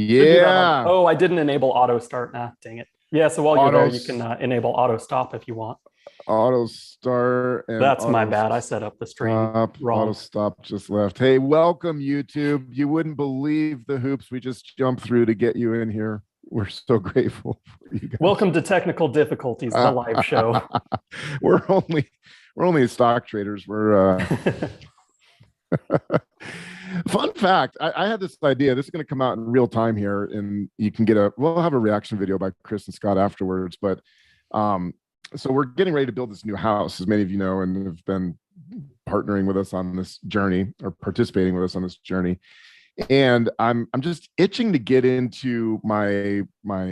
Should do that on, Yeah. oh, I didn't enable auto start. Nah, dang it. Yeah, so while you're there, Auto you can enable auto stop if you want. auto start and That's my bad. I set up the stream auto wrong. stop just left. Hey, welcome YouTube. You wouldn't believe the hoops we just jumped through to get you in here. We're so grateful for you guys. Welcome to Technical Difficulties, the live show. we're only stock traders. We're fun fact. I had this idea. This is going to come out in real time here, and you can we'll have a reaction video by Chris and Scott afterwards. But so we're getting ready to build this new house, as many of you know, and have been partnering with us on this journey or participating with us on this journey. And I'm just itching to get into my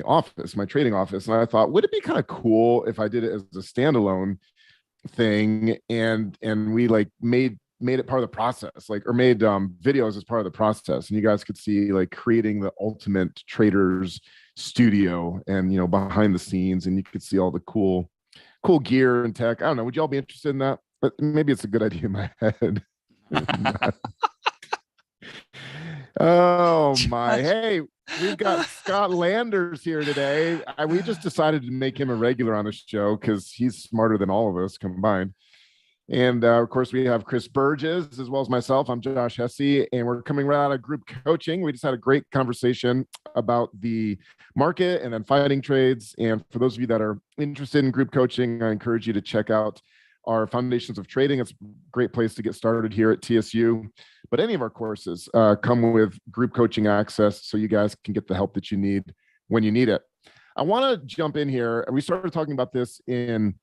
office, my trading office. And I thought, would it be kind of cool if I did it as a standalone thing and we like made it part of the process, like, or made videos as part of the process, and you guys could see like creating the ultimate traders studio and, you know, behind the scenes, and you could see all the cool gear and tech. I don't know. Would y'all be interested in that? But maybe it's a good idea in my head. Oh my. Hey, we've got Scott Landers here today. We just decided to make him a regular on the show because he's smarter than all of us combined. And of course, we have Chris Burgess as well as myself. I'm Josh Hesse, and we're coming right out of group coaching. We just had a great conversation about the market and then fighting trades. And for those of you that are interested in group coaching, I encourage you to check out our Foundations of Trading. It's a great place to get started here at TSU. But any of our courses come with group coaching access, so you guys can get the help that you need when you need it. I want to jump in here. We started talking about this in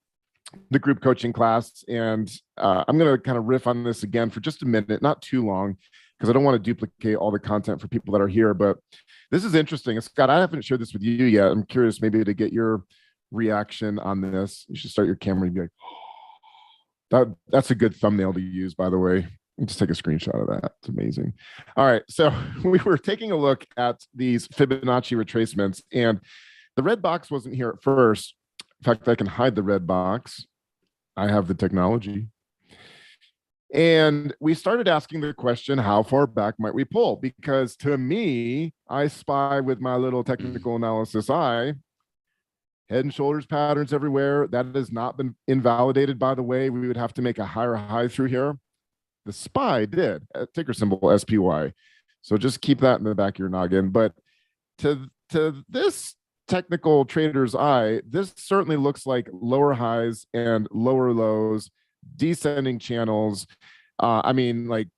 the group coaching class, and I'm going to kind of riff on this again for just a minute, not too long, because I don't want to duplicate all the content for people that are here. But this is interesting. Scott, I haven't shared this with you yet. I'm curious maybe to get your reaction on this. You should start your camera and be like, that's a good thumbnail to use, by the way. Just take a screenshot of that. It's amazing. All right. So we were taking a look at these Fibonacci retracements, and the red box wasn't here at first. In fact, I can hide the red box. I have the technology. And we started asking the question, how far back might we pull? Because to me, I spy with my little technical analysis eye, head and shoulders patterns everywhere. That has not been invalidated, by the way. We would have to make a higher high through here. The SPY did, ticker symbol SPY. So just keep that in the back of your noggin. But to this technical trader's eye, this certainly looks like lower highs and lower lows, descending channels. I mean, like,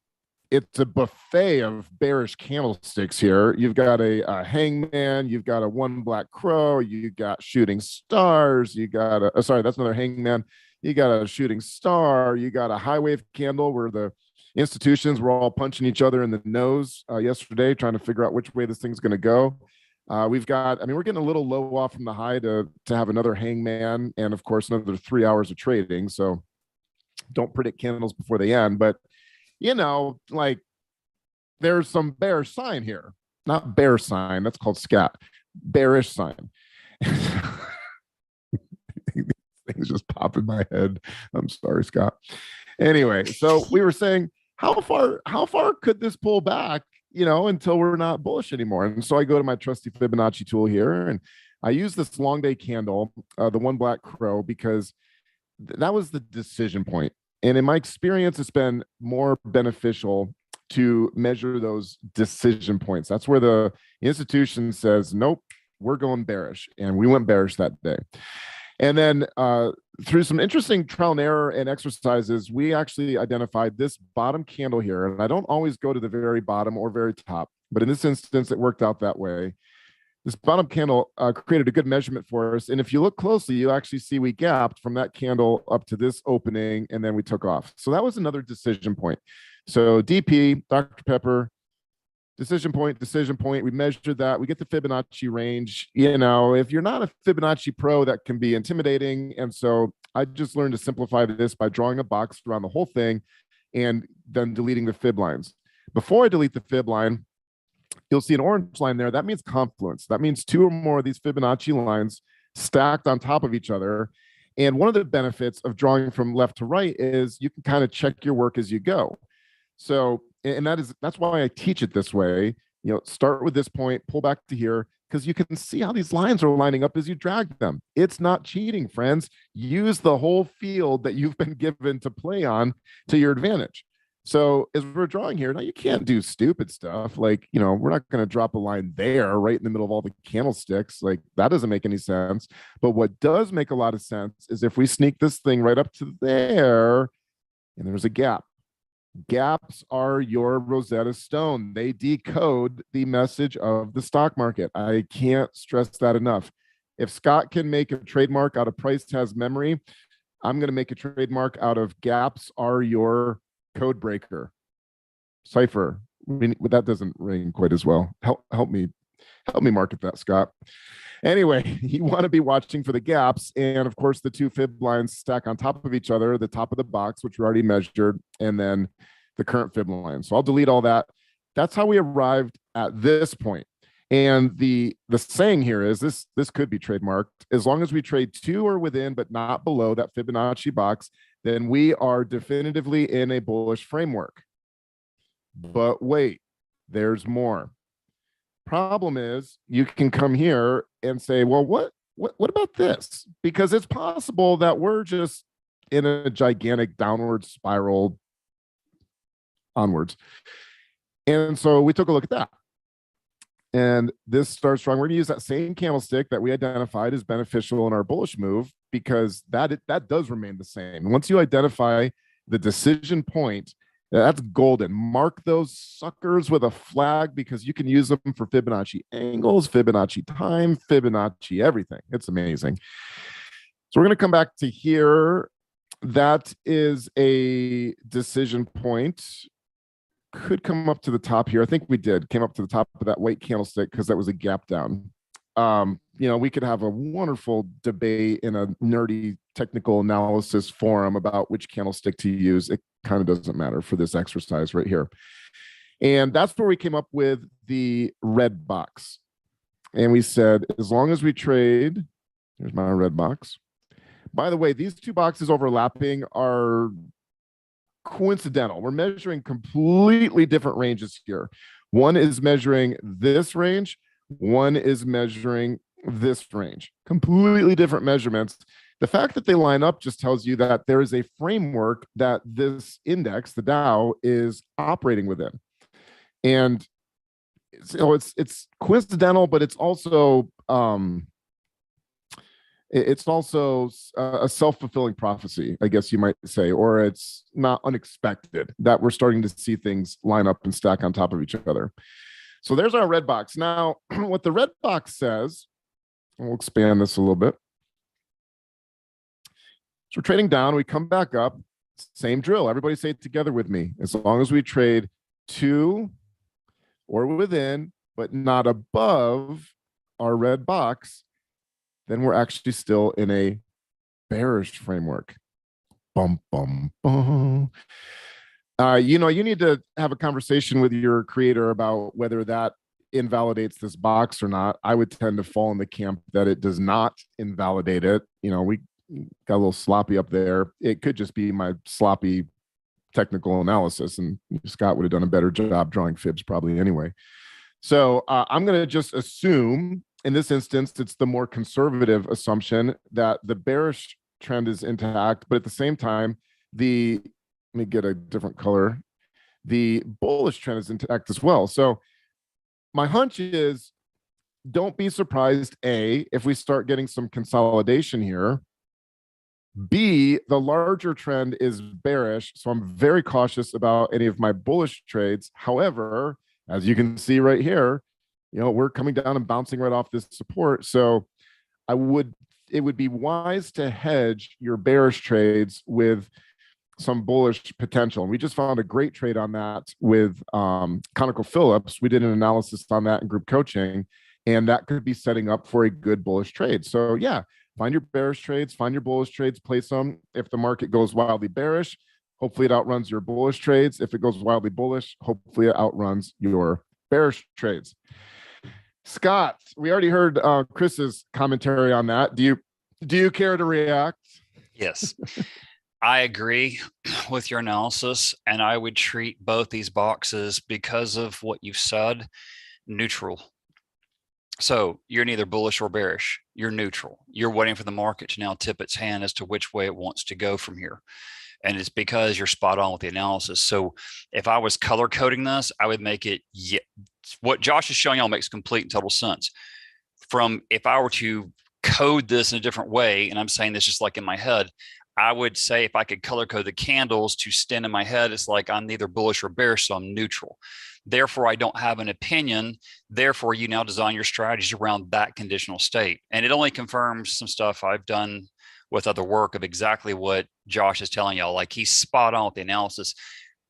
it's a buffet of bearish candlesticks here. You've got a hangman, you've got a one black crow, you got shooting stars, you got sorry, that's another hangman. You got a shooting star, you got a high wave candle where the institutions were all punching each other in the nose yesterday, trying to figure out which way this thing's going to go. We've got, I mean, we're getting a little low off from the high to have another hangman, and of course, another 3 hours of trading. So don't predict candles before they end. But, you know, like, there's some bearish sign here. Not bear sign, that's called scat. Bearish sign. Things just pop in my head. I'm sorry, Scott. Anyway, so we were saying, how far could this pull back, you know, until we're not bullish anymore? And so I go to my trusty Fibonacci tool here, and I use this long day candle, the one black crow, because that was the decision point. And in my experience, it's been more beneficial to measure those decision points. That's where the institution says, nope, we're going bearish. And we went bearish that day. And then through some interesting trial and error and exercises, we actually identified this bottom candle here. And I don't always go to the very bottom or very top, but in this instance, it worked out that way. This bottom candle created a good measurement for us. And if you look closely, you actually see we gapped from that candle up to this opening, and then we took off. So that was another decision point. So DP, Dr. Pepper, decision point. We measured that. We get the Fibonacci range. You know, if you're not a Fibonacci pro, that can be intimidating. And so I just learned to simplify this by drawing a box around the whole thing and then deleting the fib lines. Before I delete the fib line, you'll see an orange line there. That means confluence. That means two or more of these Fibonacci lines stacked on top of each other. And one of the benefits of drawing from left to right is you can kind of check your work as you go. So, and that's why I teach it this way. start with this point, pull back to here, because you can see how these lines are lining up as you drag them. It's not cheating, friends. Use the whole field that you've been given to play on to your advantage. So as we're drawing here, now you can't do stupid stuff. Like, we're not going to drop a line there right in the middle of all the candlesticks. Like, that doesn't make any sense. But what does make a lot of sense is if we sneak this thing right up to there and there's a gap. Gaps are your Rosetta Stone. They decode the message of the stock market. I can't stress that enough. If Scott can make a trademark out of price has memory, I'm going to make a trademark out of gaps are your code breaker. Cipher. That doesn't ring quite as well. Help me market that, Scott. Anyway, you want to be watching for the gaps. And of course, the two fib lines stack on top of each other, the top of the box, which we already measured, and then the current fib line. So I'll delete all that. That's how we arrived at this point. And the saying here is this could be trademarked. As long as we trade to or within, but not below that Fibonacci box, then we are definitively in a bullish framework. But wait, there's more. Problem is, you can come here and say, well, what about this? Because it's possible that we're just in a gigantic downward spiral onwards. And so we took a look at that. And this starts strong. We're going to use that same candlestick that we identified as beneficial in our bullish move, because that does remain the same. And once you identify the decision point, that's golden. Mark those suckers with a flag, because you can use them for Fibonacci angles, Fibonacci time, Fibonacci everything. It's amazing. So we're going to come back to here. That is a decision point. Could come up to the top here. I think we came up to the top of that white candlestick because that was a gap down. We could have a wonderful debate in a nerdy technical analysis forum about which candlestick to use. It kind of doesn't matter for this exercise right here. And that's where we came up with the red box. And we said, as long as we trade, here's my red box. By the way, these two boxes overlapping are coincidental. We're measuring completely different ranges here. One is measuring this range. One is measuring this range. Completely different measurements. The fact that they line up just tells you that there is a framework that this index, the Dow, is operating within. And so it's coincidental, but it's also a self-fulfilling prophecy, I guess you might say, or it's not unexpected that we're starting to see things line up and stack on top of each other. So there's our red box. Now, what the red box says, we'll expand this a little bit. So we're trading down, we come back up, same drill. Everybody say it together with me. As long as we trade to or within, but not above our red box, then we're actually still in a bearish framework. Bum, bum, bum. You need to have a conversation with your creator about whether that invalidates this box or not. I would tend to fall in the camp that it does not invalidate it. We got a little sloppy up there. It could just be my sloppy technical analysis, and Scott would have done a better job drawing fibs probably anyway. So I'm going to just assume, in this instance, it's the more conservative assumption that the bearish trend is intact, but at the same time, let me get a different color, the bullish trend is intact as well. So my hunch is, don't be surprised, A, if we start getting some consolidation here. B, the larger trend is bearish, so I'm very cautious about any of my bullish trades. However, as you can see right here, we're coming down and bouncing right off this support. So it would be wise to hedge your bearish trades with some bullish potential. And we just found a great trade on that with ConocoPhillips. We did an analysis on that in group coaching, and that could be setting up for a good bullish trade. So yeah, find your bearish trades, find your bullish trades, place them. If the market goes wildly bearish, hopefully it outruns your bullish trades. If it goes wildly bullish, hopefully it outruns your bearish trades. Scott, we already heard Chris's commentary on that. Do you care to react? Yes, I agree with your analysis, and I would treat both these boxes, because of what you've said, neutral. So you're neither bullish or bearish. You're neutral. You're waiting for the market to now tip its hand as to which way it wants to go from here. And it's because you're spot on with the analysis. So if I was color coding this, I would make it, what Josh is showing y'all makes complete and total sense. From if I were to code this in a different way, and I'm saying this just like in my head, I would say if I could color code the candles to stand in my head, it's like I'm neither bullish or bearish, so I'm neutral. Therefore, I don't have an opinion. Therefore, you now design your strategies around that conditional state. And it only confirms some stuff I've done with other work of exactly what Josh is telling y'all. Like, he's spot on with the analysis.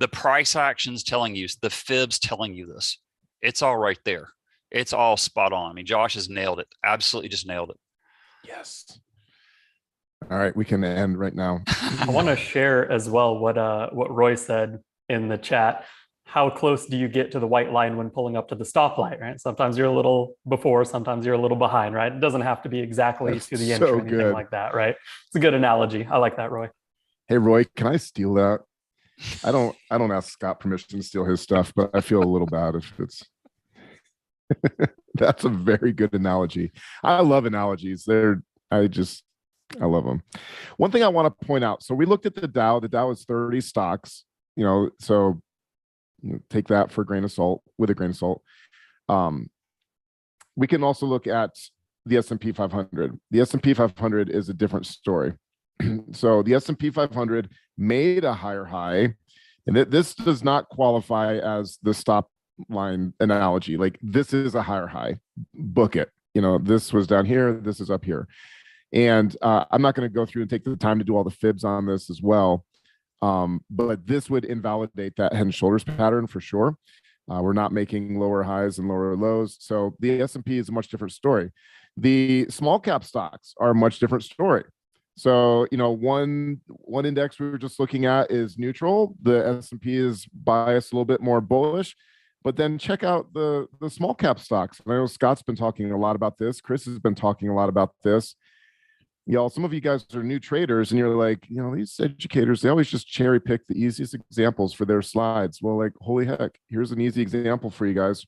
The price action's telling you, the fib's telling you this. It's all right there. It's all spot on. I mean, Josh has nailed it. Absolutely just nailed it. Yes. All right, we can end right now. I want to share as well what Roy said in the chat. How close do you get to the white line when pulling up to the stoplight, right? Sometimes you're a little before, sometimes you're a little behind, right? It doesn't have to be exactly That's to the entry so or anything good. like that, right? It's a good analogy. I like that, Roy. Hey, Roy, can I steal that? I don't ask Scott permission to steal his stuff, but I feel a little bad if it's that's a very good analogy. I love analogies. I love them. One thing I want to point out. So we looked at the Dow. The Dow is 30 stocks, so take that with a grain of salt. We can also look at the S&P 500. The S&P 500 is a different story. So the S&P 500 made a higher high, and this does not qualify as the stop line analogy. Like, this is a higher high. Book it. This was down here. This is up here. And I'm not going to go through and take the time to do all the fibs on this as well. But this would invalidate that head and shoulders pattern for sure. We're not making lower highs and lower lows. So the S&P is a much different story. The small cap stocks are a much different story. So, one index we were just looking at is neutral. The S&P is biased a little bit more bullish. But then check out the small cap stocks. I know Scott's been talking a lot about this. Chris has been talking a lot about this. Y'all, some of you guys are new traders, and you're like, these educators, they always just cherry pick the easiest examples for their slides. Well, like, holy heck, here's an easy example for you guys.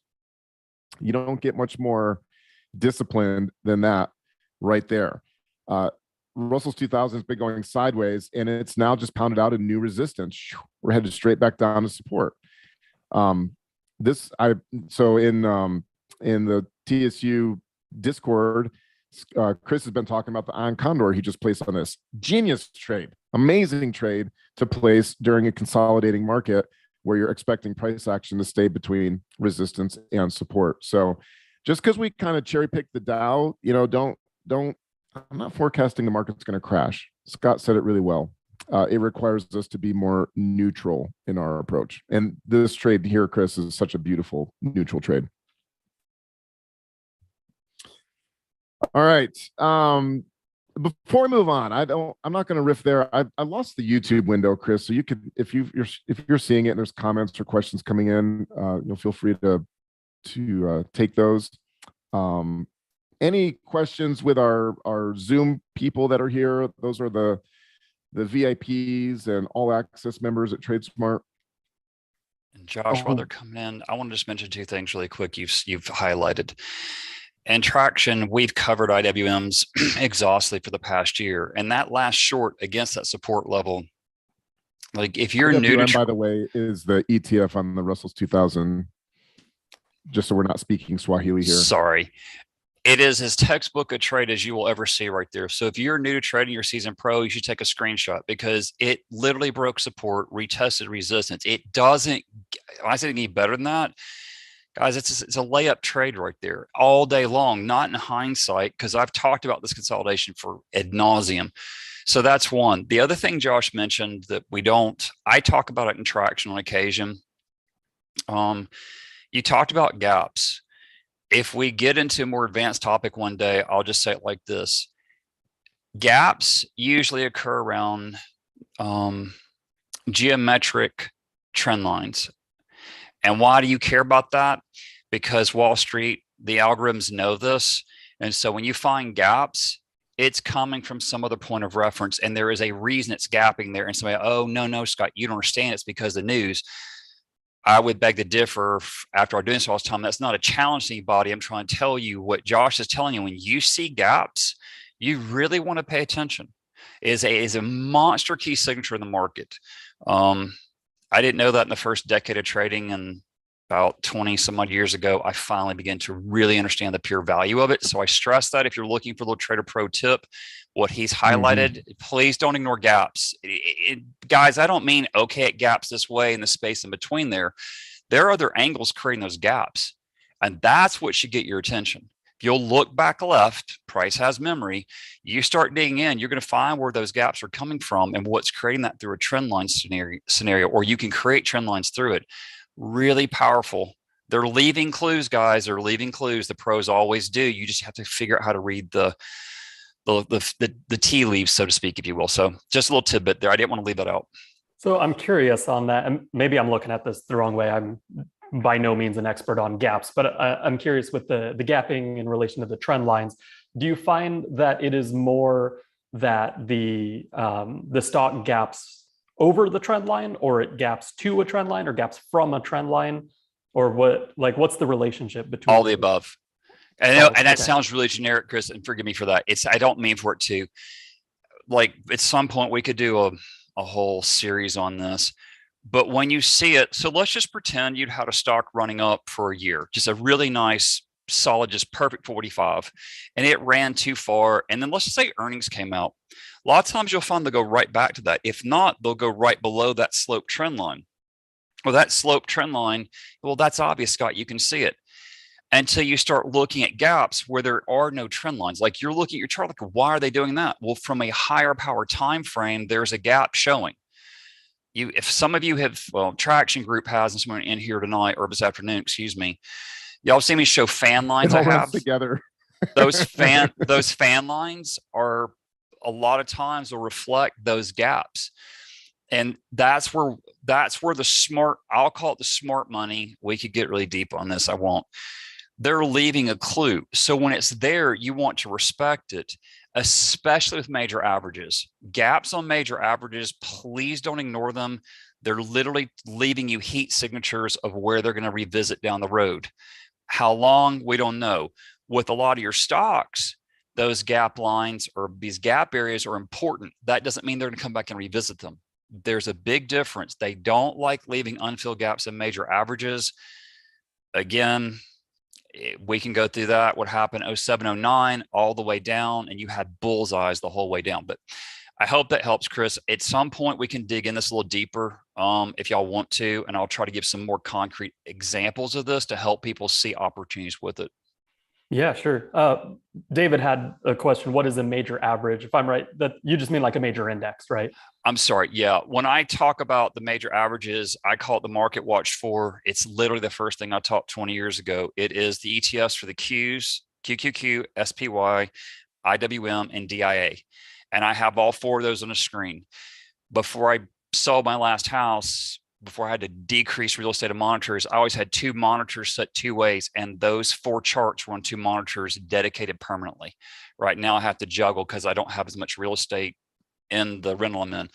You don't get much more disciplined than that right there. Russell's 2000 has been going sideways, and it's now just pounded out a new resistance. We're headed straight back down to support. In the TSU Discord, Chris has been talking about the iron condor he just placed on this. Genius trade, amazing trade to place during a consolidating market where you're expecting price action to stay between resistance and support. So just because we kind of cherry pick the Dow, I'm not forecasting the market's going to crash. Scott said it really well. It requires us to be more neutral in our approach. And this trade here, Chris, is such a beautiful neutral trade. All right. Before we move on, I'm not going to riff there. I lost the YouTube window, Chris. So you could, if you're seeing it and there's comments or questions coming in, you'll feel free to take those. Any questions with our Zoom people that are here? Those are the VIPs and all access members at Tradesmart. And Josh, while they're coming in, I want to just mention two things really quick. You've highlighted. And traction, we've covered IWMs exhaustively for the past year. And that last short against that support level, like if you're IWM, new to, by the way, is the ETF on the Russell's 2000, just so we're not speaking Swahili here. Sorry. It is as textbook a trade as you will ever see right there. So if you're new to trading, you're seasoned pro, you should take a screenshot because it literally broke support, retested resistance. It doesn't, I say any better than that. Guys, it's a layup trade right there all day long, not in hindsight, because I've talked about this consolidation for ad nauseum. So that's one. The other thing Josh mentioned that I talk about it in traction on occasion. You talked about gaps. If we get into a more advanced topic one day, I'll just say it like this. Gaps usually occur around geometric trend lines. And why do you care about that? Because Wall Street, the algorithms know this. And so when you find gaps, it's coming from some other point of reference. And there is a reason it's gapping there. And somebody, oh, no, Scott, you don't understand. It's because of the news. I would beg to differ. After I do this all this time, that's not a challenge to anybody. I'm trying to tell you what Josh is telling you. When you see gaps, you really want to pay attention. Is a monster key signature in the market. I didn't know that in the first decade of trading, and about 20 some odd years ago, I finally began to really understand the pure value of it. So I stress that if you're looking for a little trader pro tip, what he's highlighted, please don't ignore gaps. Guys, I don't mean okay at gaps this way and the space in between there. There are other angles creating those gaps, and that's what should get your attention. If you'll look back left, price has memory. You start digging in, you're going to find where those gaps are coming from and what's creating that through a trend line scenario, or you can create trend lines through it. Really powerful. They're leaving clues, guys. They're leaving clues. The pros always do. You just have to figure out how to read the tea leaves, so to speak, if you will. So just a little tidbit there. I didn't want to leave that out. So I'm curious on that, and maybe I'm looking at this the wrong way. I'm by no means an expert on gaps, but I'm curious with the gapping in relation to the trend lines. Do you find that it is more that the stock gaps over the trend line, or it gaps to a trend line, or gaps from a trend line, or what? Like, what's the relationship between all the above? And that okay. sounds really generic, Chris, and forgive me for that. I don't mean for it to. Like, at some point we could do a whole series on this. But when you see it, so let's just pretend you'd had a stock running up for a year, just a really nice, solid, just perfect 45, and it ran too far. And then let's just say earnings came out. A lot of times you'll find they'll go right back to that. If not, they'll go right below that slope trend line. Well, that slope trend line, well, that's obvious, Scott. You can see it. Until you start looking at gaps where there are no trend lines. Like, you're looking at your chart, like, why are they doing that? Well, from a higher power time frame, there's a gap showing. If some of you have, well, Traction Group has, and someone in here tonight or this afternoon, excuse me, y'all see me show fan lines. It all runs together. those fan lines are a lot of times will reflect those gaps. And that's where the smart, I'll call it the smart money. We could get really deep on this. I won't. They're leaving a clue. So when it's there, you want to respect it, especially with major averages. Gaps on major averages, please don't ignore them. They're literally leaving you heat signatures of where they're going to revisit down the road. How long? We don't know. With a lot of your stocks, those gap lines or these gap areas are important. That doesn't mean they're going to come back and revisit them. There's a big difference. They don't like leaving unfilled gaps in major averages. Again, we can go through that. What happened 07, 09, all the way down, and you had bullseyes the whole way down. But I hope that helps, Chris. At some point, we can dig in this a little deeper if y'all want to, and I'll try to give some more concrete examples of this to help people see opportunities with it. Yeah, sure. David had a question. What is a major average? If I'm right, that you just mean like a major index, right? I'm sorry. Yeah. When I talk about the major averages, I call it the market watch for. It's literally the first thing I taught 20 years ago. It is the ETFs for the Qs, QQQ, SPY, IWM, and DIA. And I have all four of those on the screen. Before I sold my last house, before I had to decrease real estate monitors, I always had two monitors set two ways, and those four charts were on two monitors dedicated permanently. Right now I have to juggle because I don't have as much real estate in the rental I'm in.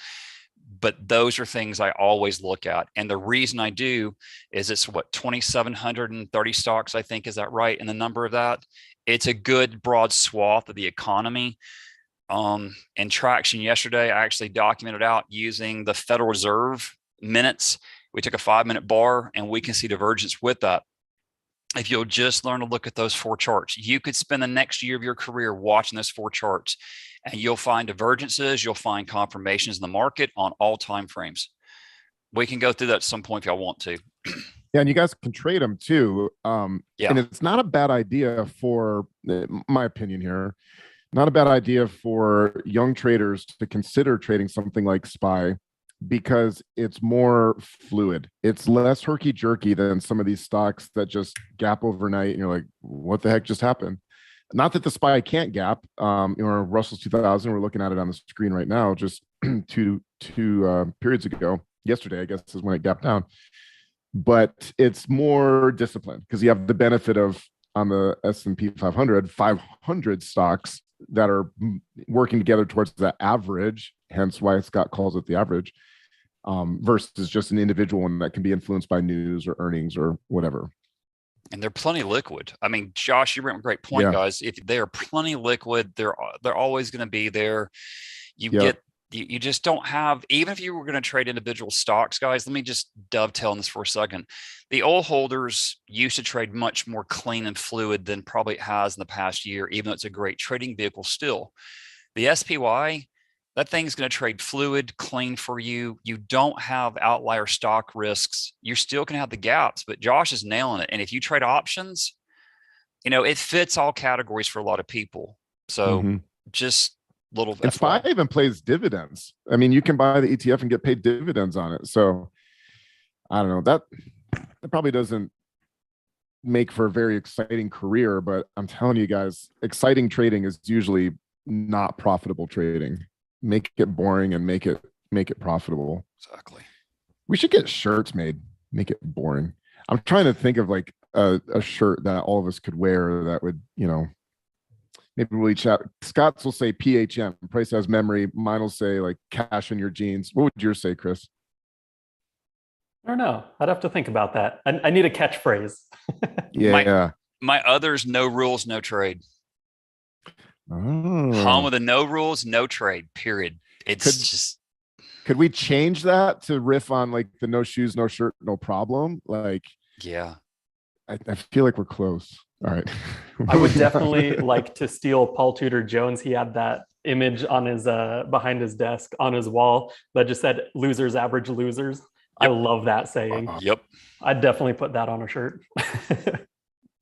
But those are things I always look at. And the reason I do is it's what, 2,730 stocks, I think, is that right? And the number of that, it's a good broad swath of the economy. And Traction yesterday, I actually documented out using the Federal Reserve minutes. We took a 5-minute bar and we can see divergence with that. If you'll just learn to look at those four charts, you could spend the next year of your career watching those four charts, and you'll find divergences, you'll find confirmations in the market on all time frames. We can go through that at some point if y'all want to. Yeah, and you guys can trade them too. And it's not a bad idea for, my opinion here, not a bad idea for young traders to consider trading something like SPY, because it's more fluid. It's less herky-jerky than some of these stocks that just gap overnight and you're like, what the heck just happened? Not that the SPY can't gap. Russell's 2000, we're looking at it on the screen right now, just two periods ago. Yesterday, I guess, is when it gapped down. But it's more disciplined because you have the benefit of, on the S&P 500 stocks that are working together towards the average, hence why Scott calls it the average. versus just an individual one that can be influenced by news or earnings or whatever. And they're plenty liquid. I mean, Josh, you bring up a great point, guys. If they are plenty liquid, they're always going to be there. You just don't have, even if you were going to trade individual stocks, guys, let me just dovetail on this for a second. The old holders used to trade much more clean and fluid than probably it has in the past year, even though it's a great trading vehicle still. The SPY, that thing's going to trade fluid, clean for you. You don't have outlier stock risks. You're still going to have the gaps, but Josh is nailing it. And if you trade options, it fits all categories for a lot of people. So just little. And SPY even plays dividends. I mean, you can buy the ETF and get paid dividends on it. So I don't know, that probably doesn't make for a very exciting career, but I'm telling you guys, exciting trading is usually not profitable trading. Make it boring and make it profitable. Exactly. We should get shirts made. Make it boring. I'm trying to think of like a shirt that all of us could wear that would, maybe we'll each out. Scott's will say PHM, price has memory. Mine will say like cash in your jeans. What would yours say, Chris? I don't know. I'd have to think about that. I need a catchphrase. Yeah. My others, no rules, no trade. Home of the no rules, no trade, period. Could we change that to riff on like the no shoes, no shirt, no problem? Like, yeah, I feel like we're close. All right. I would definitely like to steal Paul Tudor Jones. He had that image on his behind his desk on his wall that just said losers average losers. Yep. I love that saying. Yep. I'd definitely put that on a shirt.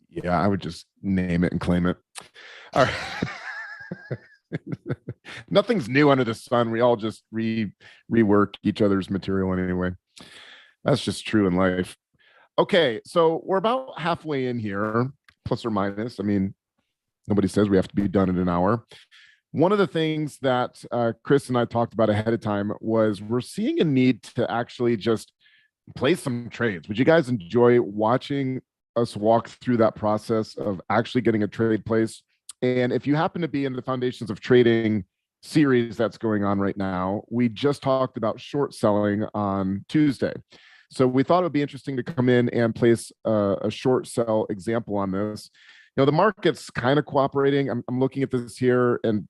Yeah, I would just name it and claim it. All right. Nothing's new under the sun. We all just rework each other's material anyway. That's just true in life. Okay, so we're about halfway in here, plus or minus. I mean, nobody says we have to be done in an hour. One of the things that Chris and I talked about ahead of time was we're seeing a need to actually just place some trades. Would you guys enjoy watching us walk through that process of actually getting a trade placed? And if you happen to be in the Foundations of Trading series that's going on right now, we just talked about short selling on Tuesday. So we thought it would be interesting to come in and place a short sell example on this. The market's kind of cooperating. I'm looking at this here and,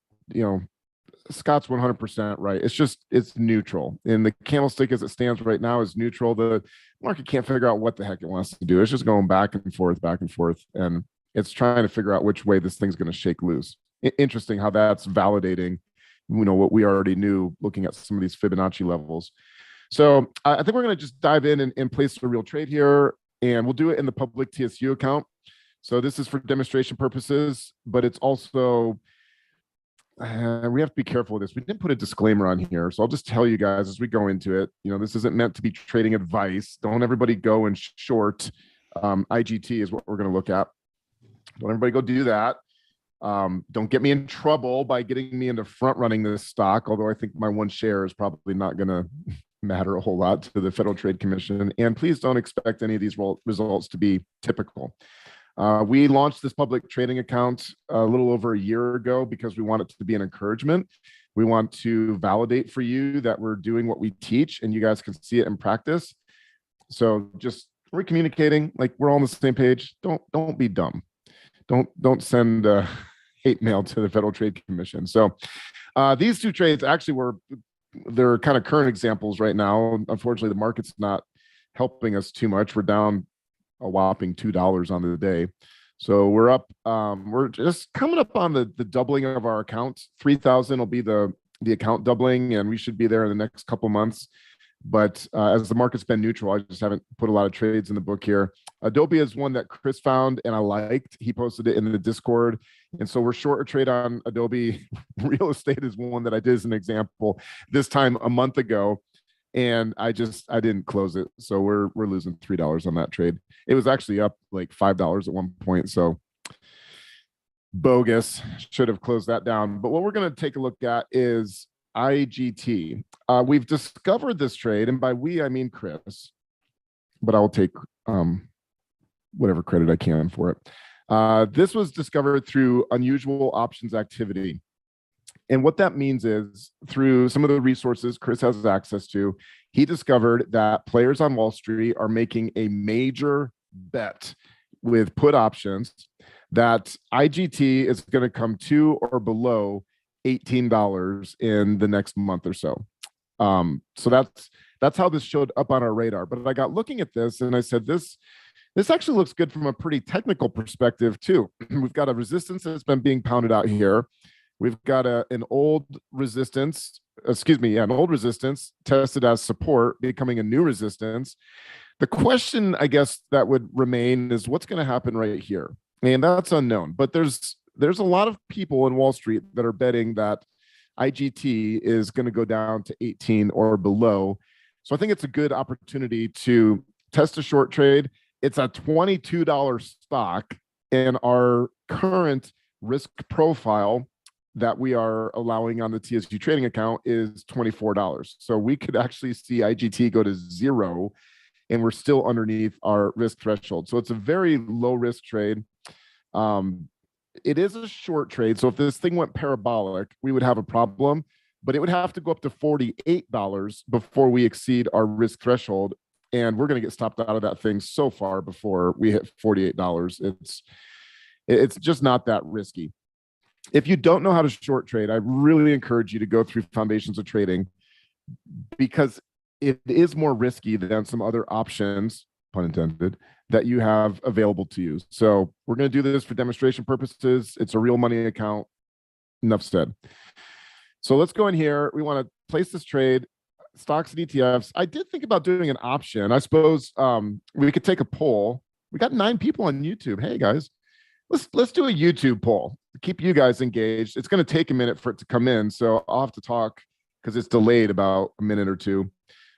Scott's 100% right. It's neutral. And the candlestick as it stands right now is neutral. The market can't figure out what the heck it wants to do. It's just going back and forth. And it's trying to figure out which way this thing's going to shake loose. Interesting how that's validating, what we already knew looking at some of these Fibonacci levels. So I think we're going to just dive in and place a real trade here, and we'll do it in the public TSU account. So this is for demonstration purposes, but it's also, we have to be careful with this. We didn't put a disclaimer on here. So I'll just tell you guys as we go into it, this isn't meant to be trading advice. Don't everybody go and short IGT is what we're going to look at. Don't everybody go do that. Don't get me in trouble by getting me into front running this stock, although I think my one share is probably not going to matter a whole lot to the Federal Trade Commission. And please don't expect any of these results to be typical. We launched this public trading account a little over a year ago because we want it to be an encouragement. We want to validate for you that we're doing what we teach and you guys can see it in practice. So just we're communicating like we're all on the same page. Don't be dumb. Don't send hate mail to the Federal Trade Commission. So these two trades actually they're kind of current examples right now. Unfortunately, the market's not helping us too much. We're down a whopping $2 on the day. So we're up. We're just coming up on the doubling of our account. 3,000 will be the account doubling, and we should be there in the next couple months. But as the market's been neutral, I just haven't put a lot of trades in the book here. Adobe is one that Chris found and I liked. He posted it in the Discord. And so we're short a trade on Adobe. Real estate is one that I did as an example this time a month ago. And I didn't close it. So we're losing $3 on that trade. It was actually up like $5 at one point. So bogus, should have closed that down. But what we're going to take a look at is IGT. We've discovered this trade, and by we I mean Chris, but I'll take whatever credit I can for it. This was discovered through unusual options activity. And what that means is through some of the resources Chris has access to, he discovered that players on Wall Street are making a major bet with put options that IGT is going to come to or below $18 in the next month or so. So that's how this showed up on our radar. But I got looking at this and I said, this actually looks good from a pretty technical perspective too. We've got a resistance that's been being pounded out here. We've got an old resistance, an old resistance tested as support, becoming a new resistance. The question, I guess, that would remain is what's going to happen right here? And that's unknown. But there's a lot of people in Wall Street that are betting that IGT is going to go down to 18 or below. So I think it's a good opportunity to test a short trade. It's a $22 stock, and our current risk profile that we are allowing on the TSU trading account is $24. So we could actually see IGT go to 0 and we're still underneath our risk threshold. So it's a very low risk trade. It is a short trade. So if this thing went parabolic, we would have a problem, but it would have to go up to $48 before we exceed our risk threshold. And we're going to get stopped out of that thing so far before we hit $48. It's just not that risky. If you don't know how to short trade, I really encourage you to go through Foundations of Trading, because it is more risky than some other options, pun intended, that you have available to you. So we're going to do this for demonstration purposes. It's a real money account. Enough said. So let's go in here. We want to place this trade, stocks and ETFs. I did think about doing an option. I suppose we could take a poll. We got 9 people on YouTube. Hey guys, let's do a YouTube poll. Keep you guys engaged. It's going to take a minute for it to come in, so I'll have to talk because it's delayed about a minute or two.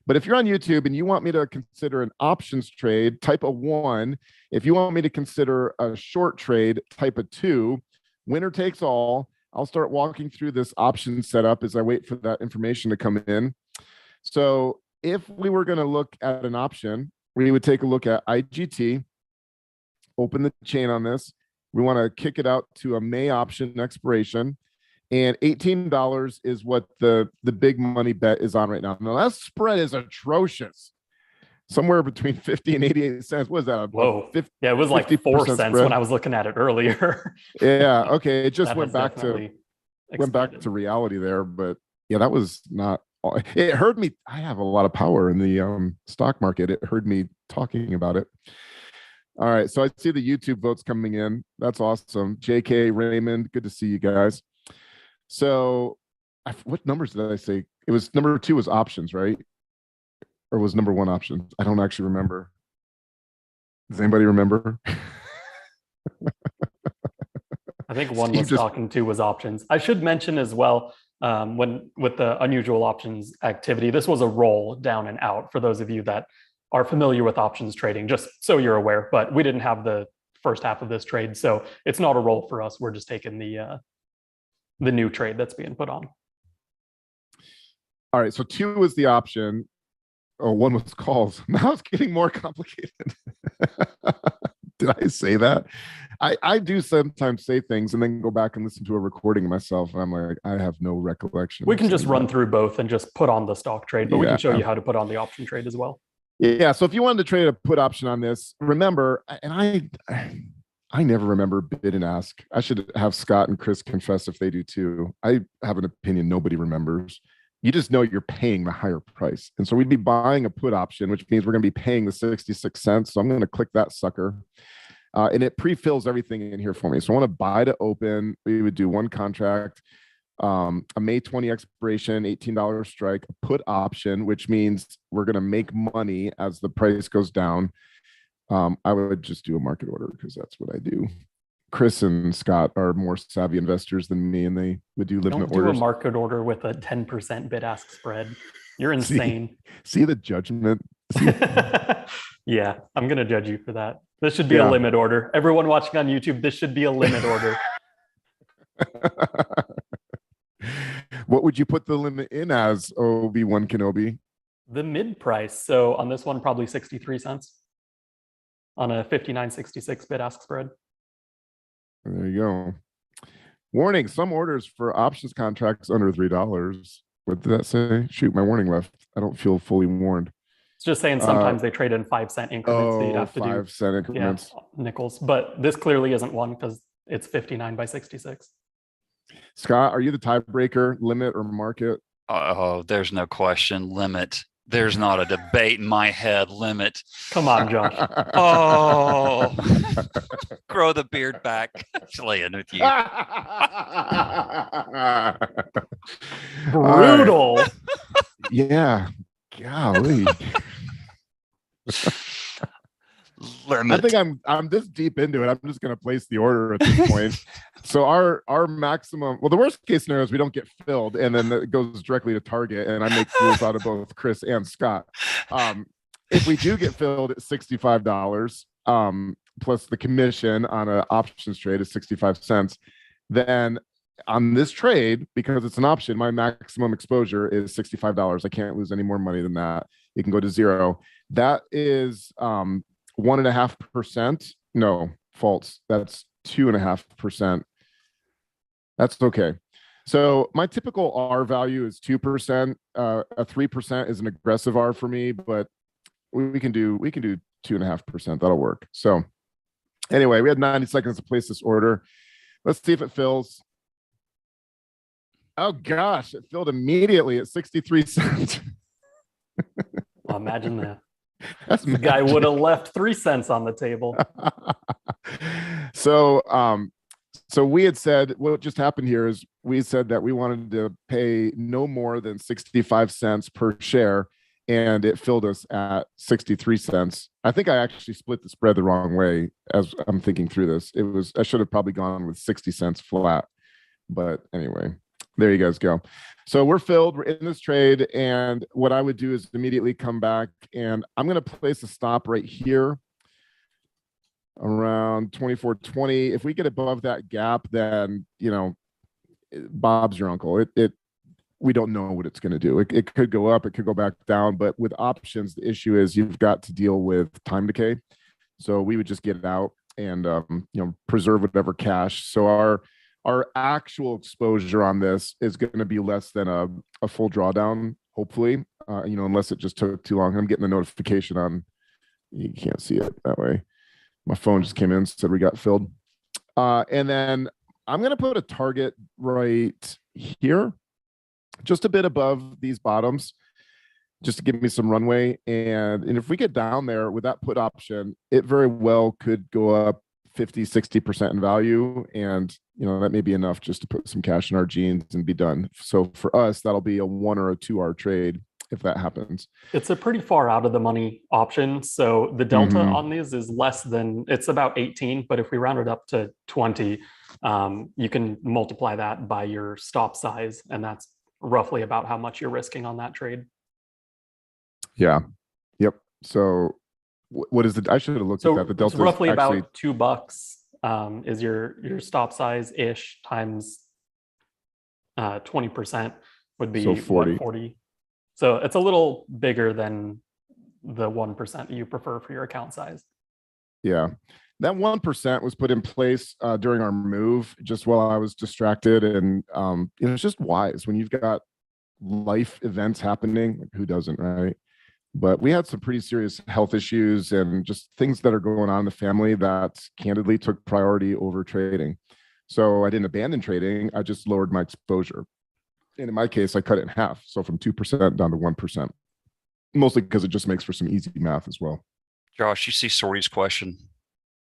But if you're on YouTube and you want me to consider an options trade, type a 1. If you want me to consider a short trade, type a 2. Winner takes all. I'll start walking through this option setup as I wait for that information to come in. So if we were going to look at an option, we would take a look at IGT, open the chain on this. We want to kick it out to a May option expiration. And $18 is what the big money bet is on right now. Now that spread is atrocious. Somewhere between 50 and 88 cents. What is that? Whoa. Yeah, it was like 4 cents spread when I was looking at it earlier. Yeah. Okay. It just That went has back definitely to expanded. reality there. But yeah, that was not. It heard me. I have a lot of power in the stock market. It heard me talking about it. All right. So I see the YouTube votes coming in. That's awesome. JK, Raymond, good to see you guys. So what numbers did I say? It was number 2 was options, right? Or was number 1 options? I don't actually remember. Does anybody remember? I think 1 was talking to was options. I should mention as well, when with the unusual options activity, this was a roll down and out for those of you that are familiar with options trading, just so you're aware. But we didn't have the first half of this trade, so it's not a roll for us. We're just taking the new trade that's being put on. All right, so 2 was the option. Oh, 1 was calls. Now it's getting more complicated. Did I say that? I do sometimes say things and then go back and listen to a recording of myself, and I'm like, I have no recollection. We can just run through both and just put on the stock trade, but we can show you how to put on the option trade as well. Yeah, so if you wanted to trade a put option on this, remember, and I never remember bid and ask. I should have Scott and Chris confess if they do too. I have an opinion nobody remembers. You just know you're paying the higher price. And so we'd be buying a put option, which means we're going to be paying the 66 cents. So I'm going to click that sucker. And it pre-fills everything in here for me. So I want to buy to open. We would do 1 contract, a May 20 expiration, $18 strike, a put option, which means we're going to make money as the price goes down. I would just do a market order because that's what I do. Chris and Scott are more savvy investors than me, and they would do limit orders. Don't do a market order with a 10% bid-ask spread. You're insane. See the judgment? Yeah, I'm going to judge you for that. This should be a limit order. Everyone watching on YouTube, this should be a limit order. What would you put the limit in as, Obi-Wan Kenobi? The mid price. So on this one, probably 63 cents on a 59.66 bid-ask spread. There you go. Warning, some orders for options contracts under $3. What did that say? Shoot, my warning left. I don't feel fully warned. It's just saying sometimes they trade in 5-cent increments, so you'd have to 5-cent increments. Nickels. But this clearly isn't one because it's 59 by 66. Scott, are you the tiebreaker, limit or market? Oh, there's no question. Limit. There's not a debate in my head. Limit. Come on, Josh. Oh, grow the beard back. Playing with you. Brutal. Yeah. Golly. Limit. I think I'm this deep into it. I'm just going to place the order at this point. So our maximum, well, the worst case scenario is we don't get filled, and then it goes directly to Target, and I make fools out of both Chris and Scott. If we do get filled at $65, plus the commission on an options trade is 65 cents, then on this trade, because it's an option, my maximum exposure is $65. I can't lose any more money than that. It can go to zero. That is 1.5%. No, false. That's 2.5%. That's okay. So my typical R value is 2%. A 3% is an aggressive R for me, but we can do 2.5%. That'll work. So anyway, we had 90 seconds to place this order. Let's see if it fills. Oh gosh, it filled immediately at 63 cents. Well, imagine that. That's the guy would have left 3 cents on the table. So we had said what just happened here is we said that we wanted to pay no more than 65 cents per share, and it filled us at 63 cents. I think I actually split the spread the wrong way as I'm thinking through this. I should have probably gone with 60 cents flat, but anyway, there you guys go. So we're filled, we're in this trade, and what I would do is immediately come back, and I'm going to place a stop right here around 24.20. If we get above that gap, then Bob's your uncle. We don't know what it's going to do. It could go up, it could go back down, but with options, the issue is you've got to deal with time decay. So we would just get it out and preserve whatever cash. So our actual exposure on this is going to be less than a full drawdown, hopefully, unless it just took too long. I'm getting a notification on, you can't see it that way. My phone just came in, said we got filled. And then I'm going to put a target right here, just a bit above these bottoms, just to give me some runway. And if we get down there with that put option, it very well could go up 50-60% in value, and that may be enough just to put some cash in our jeans and be done. So for us, that'll be a 1 or a 2 trade if that happens. It's a pretty far out of the money option, so the delta on these is less than, it's about 18, but if we round it up to 20, you can multiply that by your stop size, and that's roughly about how much you're risking on that trade. Yeah. Yep. So what is I should have looked at that. The delta is roughly actually about $2 is your stop size ish times 20% would be so 40. 40. So it's a little bigger than the 1% that you prefer for your account size. Yeah. That 1% was put in place during our move, just while I was distracted. And it's just wise when you've got life events happening. Who doesn't, right? But we had some pretty serious health issues and just things that are going on in the family that candidly took priority over trading. So I didn't abandon trading. I just lowered my exposure. And in my case, I cut it in half. So from 2% down to 1%, mostly because it just makes for some easy math as well. Josh, you see Sorty's question?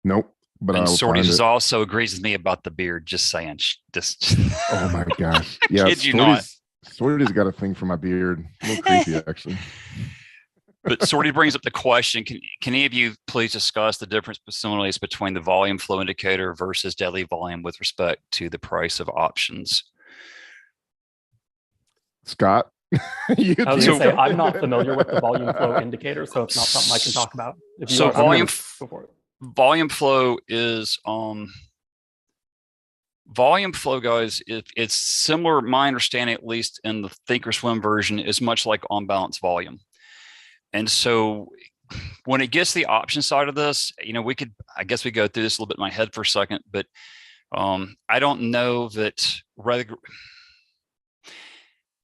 Nope. But and Sorty's also agrees with me about the beard. Just saying. Just oh my gosh. Yeah. Kid you not. Sorty's got a thing for my beard. A little creepy, actually. But Sorty brings up the question, can any of you please discuss the difference similarities between the volume flow indicator versus daily volume with respect to the price of options? Scott? I was going to say, I'm not familiar with the volume flow indicator, so it's not something I can talk about. If you so are, volume flow is volume flow, guys, it's similar, my understanding, at least in the Thinkorswim version, is much like on balance volume. And so when it gets to the option side of this, I guess we go through this a little bit in my head for a second, but I don't know that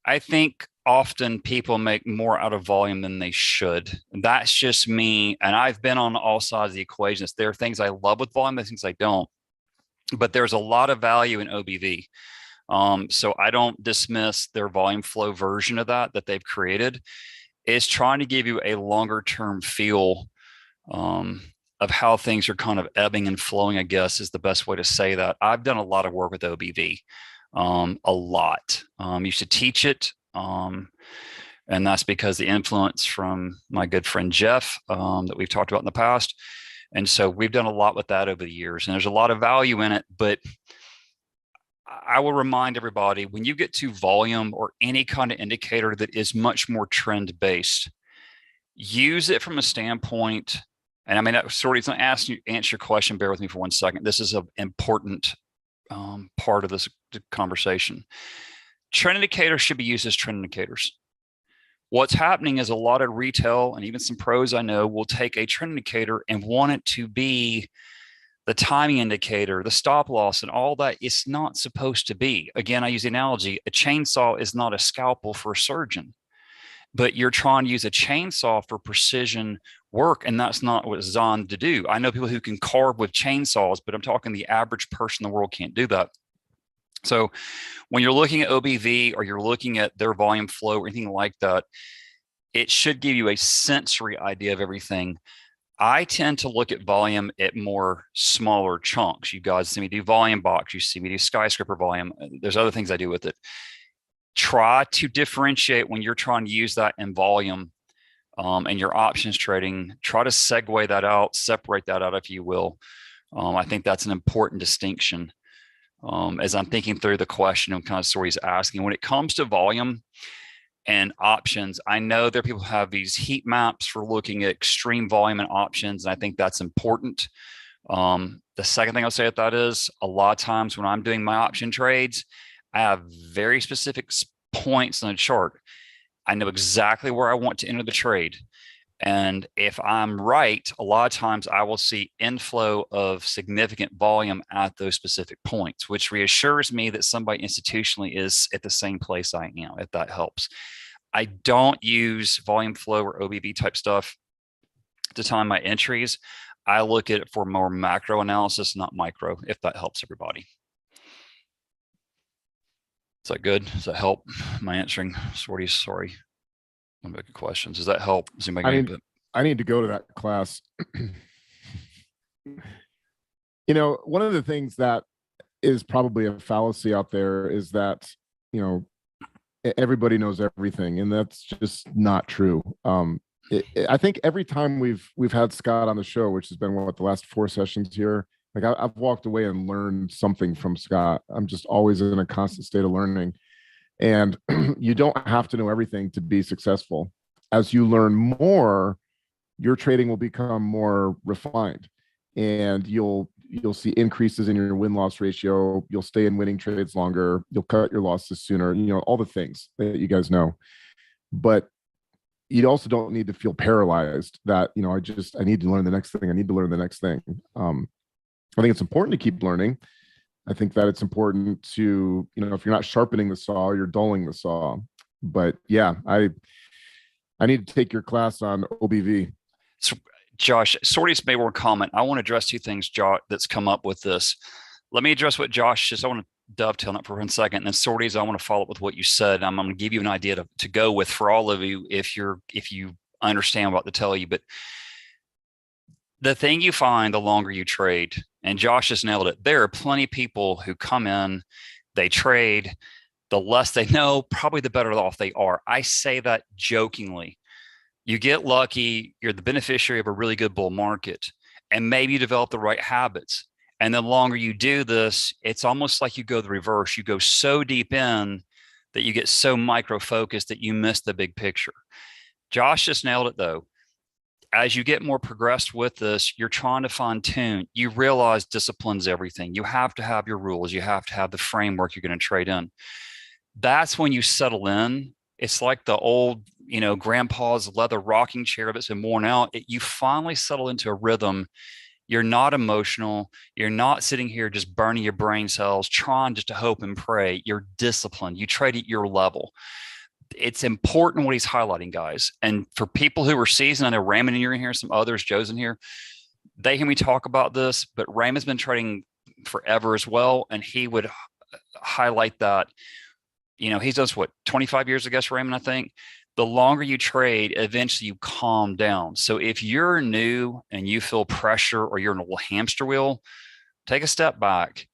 I think often people make more out of volume than they should. That's just me. And I've been on all sides of the equation. There are things I love with volume, there's things I don't. But there's a lot of value in OBV. So I don't dismiss their volume flow version of that they've created. It's trying to give you a longer term feel of how things are kind of ebbing and flowing, I guess is the best way to say that. I've done a lot of work with OBV, a lot. Used to teach it. And that's because the influence from my good friend Jeff that we've talked about in the past. And so we've done a lot with that over the years, and there's a lot of value in it. But I will remind everybody, when you get to volume or any kind of indicator that is much more trend based, use it from a standpoint. And I mean, sorry, it's not asking you to answer your question. Bear with me for 1 second. This is an important part of this conversation. Trend indicators should be used as trend indicators. What's happening is a lot of retail and even some pros I know will take a trend indicator and want it to be the timing indicator, the stop loss, and all that. It's not supposed to be. Again, I use the analogy, a chainsaw is not a scalpel for a surgeon, but you're trying to use a chainsaw for precision work, and that's not what it's designed to do. I know people who can carve with chainsaws, but I'm talking the average person in the world can't do that. So when you're looking at OBV or you're looking at their volume flow or anything like that, it should give you a sensory idea of everything. I tend to look at volume at more smaller chunks. You guys see me do volume box. You see me do skyscraper volume. There's other things I do with it. Try to differentiate when you're trying to use that in volume and your options trading. Try to segue that out, separate that out, if you will. I think that's an important distinction. As I'm thinking through the question and kind of stories asking, when it comes to volume and options, I know there are people who have these heat maps for looking at extreme volume and options, and I think that's important. The second thing I'll say at that is, a lot of times when I'm doing my option trades, I have very specific points on the chart. I know exactly where I want to enter the trade. And if I'm right, a lot of times I will see inflow of significant volume at those specific points, which reassures me that somebody institutionally is at the same place I am, if that helps. I don't use volume flow or OBV type stuff to time my entries. I look at it for more macro analysis, not micro, if that helps everybody. Is that good? Does that help? Am I answering? Sorry. I'm making questions. Does that help? I need to go to that class. One of the things that is probably a fallacy out there is that, everybody knows everything, and that's just not true. I think every time we've had Scott on the show, which has been the last 4 sessions here, like I've walked away and learned something from Scott. I'm just always in a constant state of learning. And you don't have to know everything to be successful. As you learn more, your trading will become more refined, and you'll see increases in your win-loss ratio. You'll stay in winning trades longer. You'll cut your losses sooner, all the things that you guys know. But you also don't need to feel paralyzed that, I need to learn the next thing. I need to learn the next thing. I think it's important to keep learning. I think that it's important to, if you're not sharpening the saw, you're dulling the saw. But yeah, I need to take your class on OBV. So, Josh, Sorties made one comment. I want to address 2 things, Josh, that's come up with this. Let me address what Josh says. I want to dovetail that for 1 second. And then Sorties, I want to follow up with what you said. I'm going to give you an idea to go with for all of you if you understand what to tell you. But the thing you find the longer you trade, and Josh just nailed it, there are plenty of people who come in, they trade, the less they know, probably the better off they are. I say that jokingly. You get lucky, you're the beneficiary of a really good bull market, and maybe you develop the right habits. And the longer you do this, it's almost like you go the reverse. You go so deep in that you get so micro-focused that you miss the big picture. Josh just nailed it, though. As you get more progressed with this, you're trying to fine tune. You realize discipline's everything. You have to have your rules. You have to have the framework you're going to trade in. That's when you settle in. It's like the old, grandpa's leather rocking chair that's been worn out. You finally settle into a rhythm. You're not emotional. You're not sitting here just burning your brain cells, trying just to hope and pray. You're disciplined. You trade at your level. It's important what he's highlighting, guys. And for people who are seasoned, I know Raymond and you're in here, some others, Joe's in here. They hear me talk about this, but Raymond's been trading forever as well. And he would highlight that, he's done what, 25 years, I guess, Raymond, I think. The longer you trade, eventually you calm down. So if you're new and you feel pressure or you're in a little hamster wheel, take a step back,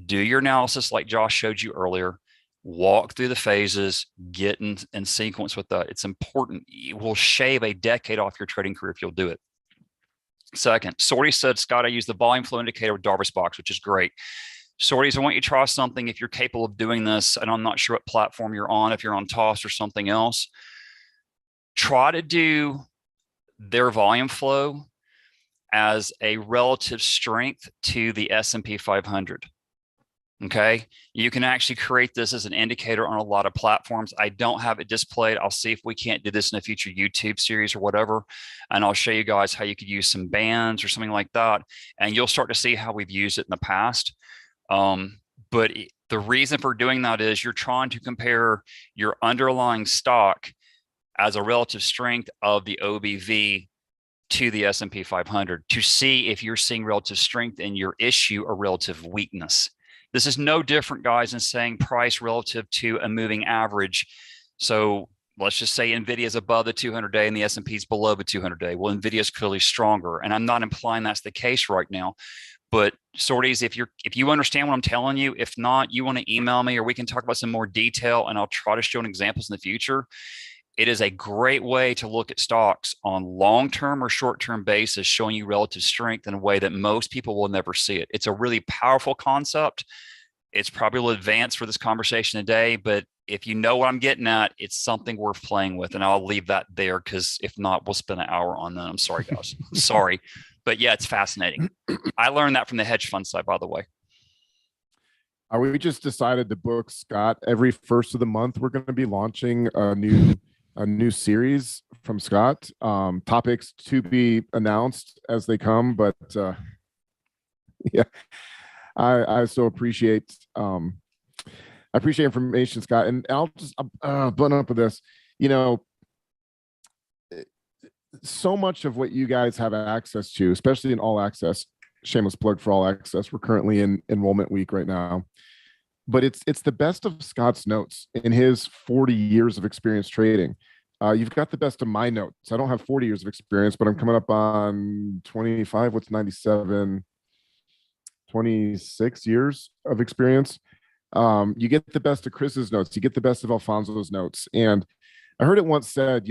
do your analysis like Josh showed you earlier, walk through the phases, get in sequence with that. It's important. It will shave a decade off your trading career if you'll do it. Second, Sorty said, Scott, I use the volume flow indicator with Darvis box, which is great. Sorties, I want you to try something if you're capable of doing this, and I'm not sure what platform you're on, if you're on Toss or something else. Try to do their volume flow as a relative strength to the S&P 500. Okay, you can actually create this as an indicator on a lot of platforms. I don't have it displayed. I'll see if we can't do this in a future YouTube series or whatever, and I'll show you guys how you could use some bands or something like that, and you'll start to see how we've used it in the past. But the reason for doing that is you're trying to compare your underlying stock as a relative strength of the OBV to the S&P 500 to see if you're seeing relative strength in your issue or relative weakness. This is no different, guys, than saying price relative to a moving average. So let's just say NVIDIA is above the 200-day and the S&P is below the 200-day. Well, NVIDIA is clearly stronger, and I'm not implying that's the case right now. But Sorties, if you understand what I'm telling you, if not, you want to email me or we can talk about some more detail, and I'll try to show examples in the future. It is a great way to look at stocks on long-term or short-term basis, showing you relative strength in a way that most people will never see it. It's a really powerful concept. It's probably a little advanced for this conversation today, but if you know what I'm getting at, it's something worth playing with. And I'll leave that there because if not, we'll spend an hour on that. I'm sorry, guys. Sorry. But yeah, it's fascinating. I learned that from the hedge fund side, by the way. We just decided to book Scott every first of the month. We're going to be launching a new series from Scott. Topics to be announced as they come, but yeah, I so appreciate information, Scott. And I'll just button up with this. So much of what you guys have access to, especially in All Access, shameless plug for All Access. We're currently in enrollment week right now, but it's the best of Scott's notes in his 40 years of experience trading. You've got the best of my notes. I don't have 40 years of experience, but I'm coming up on 25. What's 97? 26 years of experience. You get the best of Chris's notes. You get the best of Alfonso's notes. And I heard it once said,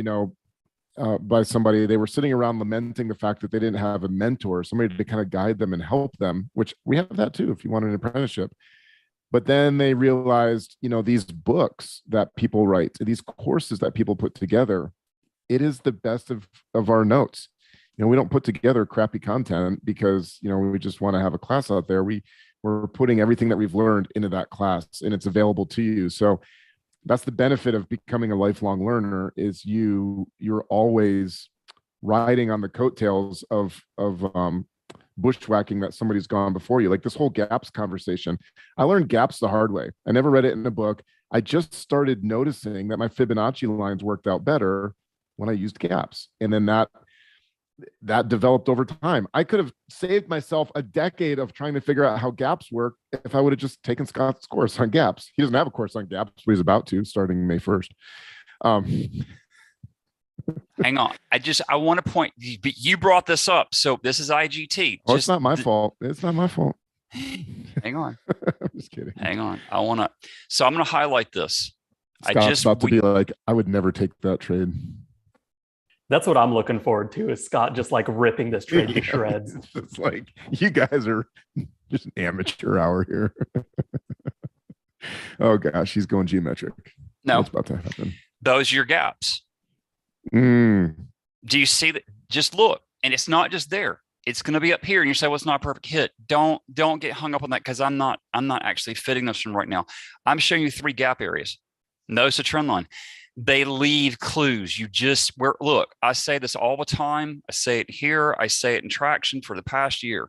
by somebody, they were sitting around lamenting the fact that they didn't have a mentor, somebody to kind of guide them and help them, which we have that too, if you want an apprenticeship. But then they realized, these books that people write, these courses that people put together, it is the best of our notes. We don't put together crappy content because, we just want to have a class out there. We're putting everything that we've learned into that class, and it's available to you. So that's the benefit of becoming a lifelong learner, is you're always riding on the coattails of bushwhacking that somebody's gone before you. Like this whole gaps conversation. I learned gaps the hard way. I never read it in a book. I just started noticing that my Fibonacci lines worked out better when I used gaps. And then that developed over time. I could have saved myself a decade of trying to figure out how gaps work if I would have just taken Scott's course on gaps. He doesn't have a course on gaps, but he's about to, starting May 1st. Hang on. I want to point, you brought this up. So this is IGT. Oh, it's not my fault. It's not my fault. Hang on. I'm just kidding. Hang on. So I'm going to highlight this. Scott's about to be like, I would never take that trade. That's what I'm looking forward to, is Scott just like ripping this trade to shreds. It's like, you guys are just an amateur hour here. Oh gosh, he's going geometric. No, what's about to happen? Those are your gaps. Do you see that? Just look, and it's not just there. It's going to be up here, and you say, "Well, it's not a perfect hit." Don't get hung up on that, because I'm not actually fitting this from right now. I'm showing you 3 gap areas. Notice the trend line. They leave clues. Look, I say this all the time. I say it here. I say it in traction for the past year.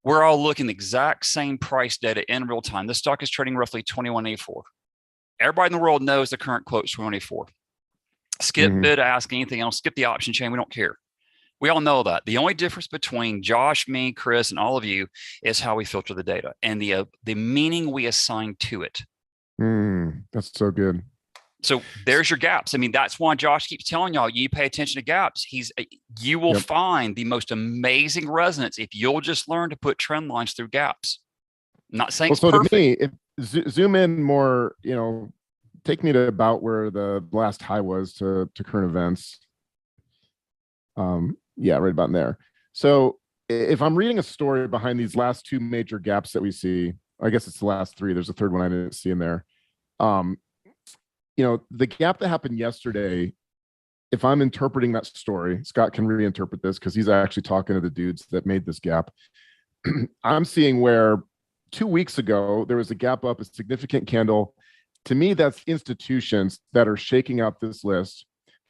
We're all looking the exact same price data in real time. This stock is trading roughly 21.84. Everybody in the world knows the current quote is 21.84. Skip bid, ask anything else, skip the option chain. We don't care. We all know that. The only difference between Josh, me, Chris, and all of you is how we filter the data and the meaning we assign to it. That's so good. So there's your gaps. I mean, that's why Josh keeps telling y'all, you pay attention to gaps. You will find the most amazing resonance if you'll just learn to put trend lines through gaps. I'm not saying it's perfect. To me, if zoom in more, take me to about where the last high was to current events. Yeah, right about in there. So if I'm reading a story behind these last two major gaps that we see, I guess it's the last three. There's a third one I didn't see in there. The gap that happened yesterday, if I'm interpreting that story, Scott can reinterpret this because he's actually talking to the dudes that made this gap. I'm seeing where 2 weeks ago, there was a gap up, a significant candle. To me, that's institutions that are shaking out this list.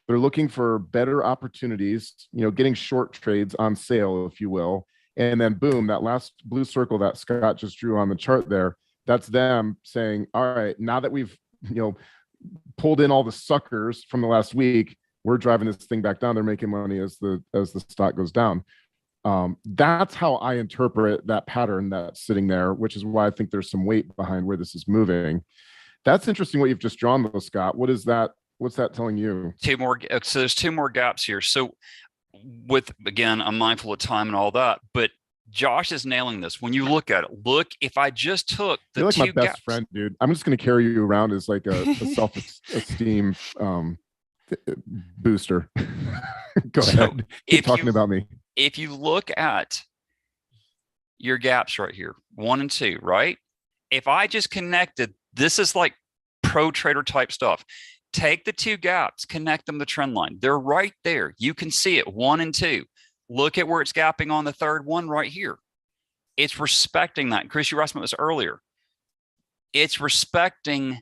They're looking for better opportunities, getting short trades on sale, if you will. And then boom, that last blue circle that Scott just drew on the chart there, that's them saying, all right, now that we've, pulled in all the suckers from the last week, we're driving this thing back down. They're making money as the stock goes down. That's how I interpret that pattern that's sitting there, which is why I think there's some weight behind where this is moving. That's interesting what you've just drawn though, Scott. What is that? What's that telling you? So there's two more gaps here. So again, I'm mindful of time and all that, but Josh is nailing this. When you look at it, if I just took the You're like two my best gaps, friend, dude. I'm just going to carry you around as like a self-esteem booster. Go ahead. Keep talking about me. If you look at your gaps right here, 1 and 2, right? If I just connected, this is like pro trader type stuff. Take the two gaps, connect them to trend line. They're right there. You can see it, 1 and 2. Look at where it's gapping on the third one right here. It's respecting that. Chris, you were asking about this earlier. It's respecting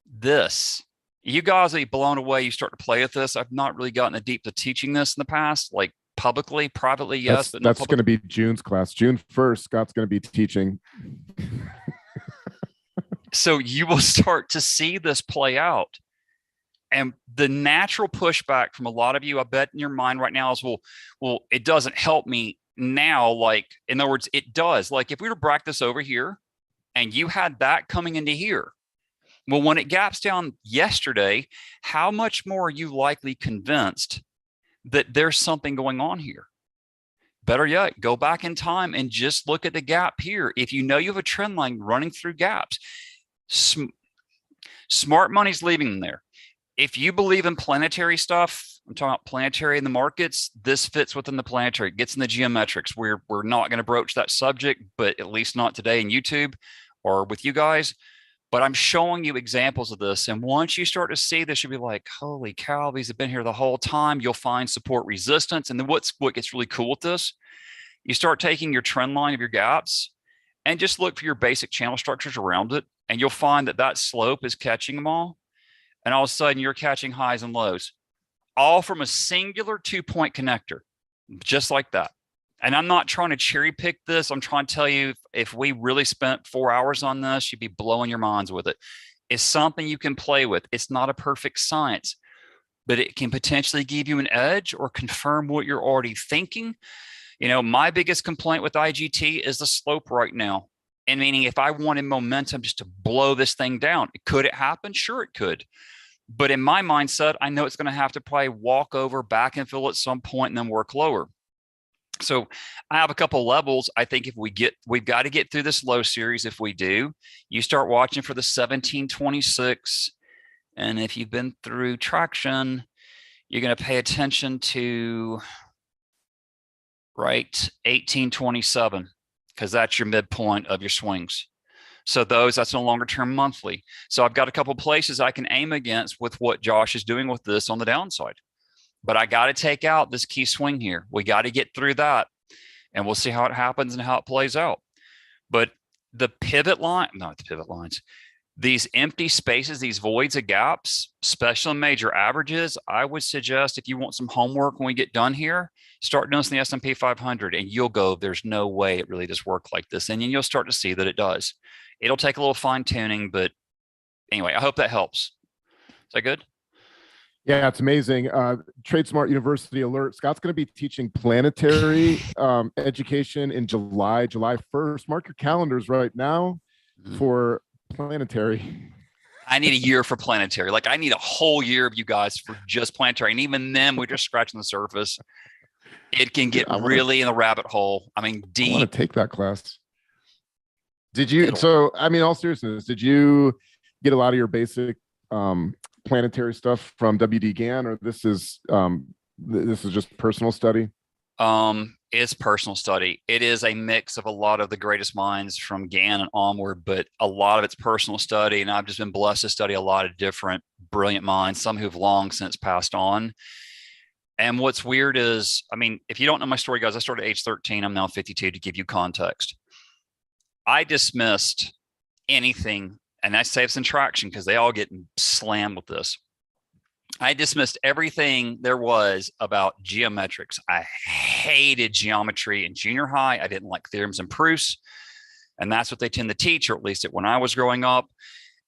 this. You guys will be blown away. You start to play with this. I've not really gotten deep to teaching this in the past, like publicly, privately, yes. That's going to be June's class. June 1st, Scott's going to be teaching. So you will start to see this play out. And the natural pushback from a lot of you, I bet in your mind right now is, well, it doesn't help me now. Like, in other words, it does. Like if we were to break this over here and you had that coming into here, well, when it gaps down yesterday, how much more are you likely convinced that there's something going on here? Better yet, go back in time and just look at the gap here. If you know you have a trend line running through gaps, smart money's leaving them there. If you believe in planetary stuff, I'm talking about planetary in the markets, this fits within the planetary, it gets in the geometrics. We're not going to broach that subject, but at least not today in YouTube or with you guys. But I'm showing you examples of this. And once you start to see this, you'll be like, holy cow, these have been here the whole time. You'll find support resistance. And then what gets really cool with this, you start taking your trend line of your gaps and just look for your basic channel structures around it. And you'll find that slope is catching them all. And all of a sudden you're catching highs and lows, all from a singular 2-point connector, just like that. And I'm not trying to cherry pick this. I'm trying to tell you, if we really spent 4 hours on this, you'd be blowing your minds with it. It's something you can play with. It's not a perfect science, but it can potentially give you an edge or confirm what you're already thinking. My biggest complaint with IGT is the slope right now. And meaning if I wanted momentum just to blow this thing down, could it happen? Sure, it could. But in my mindset, I know it's going to have to probably walk over back and fill at some point and then work lower. So I have a couple levels. I think we've got to get through this low series. If we do, you start watching for the 1726. And if you've been through traction, you're going to pay attention to 1827, because that's your midpoint of your swings. So that's no longer term monthly. So I've got a couple places I can aim against with what Josh is doing with this on the downside. But I got to take out this key swing here. We got to get through that, and we'll see how it happens and how it plays out. But the pivot line, not the pivot lines, These empty spaces, these voids of gaps, special and major averages, I would suggest if you want some homework when we get done here, start doing this in the S&P 500 and you'll go, there's no way it really does work like this. And then you'll start to see that it does. It'll take a little fine tuning, but anyway, I hope that helps. Is that good? Yeah, it's amazing. Tradesmart University alert. Scott's going to be teaching planetary education in July 1st. Mark your calendars right now for planetary. I need a year for planetary. Like I need a whole year of you guys for just planetary. And even then we're just scratching the surface. It can get really in the rabbit hole. I mean, deep. I want to take that class. Did you, so, I mean, all seriousness, did you get a lot of your basic planetary stuff from WD Gann, or this is just personal study? It's personal study. It is a mix of a lot of the greatest minds from Gann and onward, but a lot of it's personal study. And I've just been blessed to study a lot of different brilliant minds, some who've long since passed on. And what's weird is, I mean, if you don't know my story, guys, I started at age 13. I'm now 52 to give you context. I dismissed anything, and I say it's in traction because they all get slammed with this. I dismissed everything there was about geometrics. I hated geometry in junior high. I didn't like theorems and proofs. And that's what they tend to teach, or at least when I was growing up.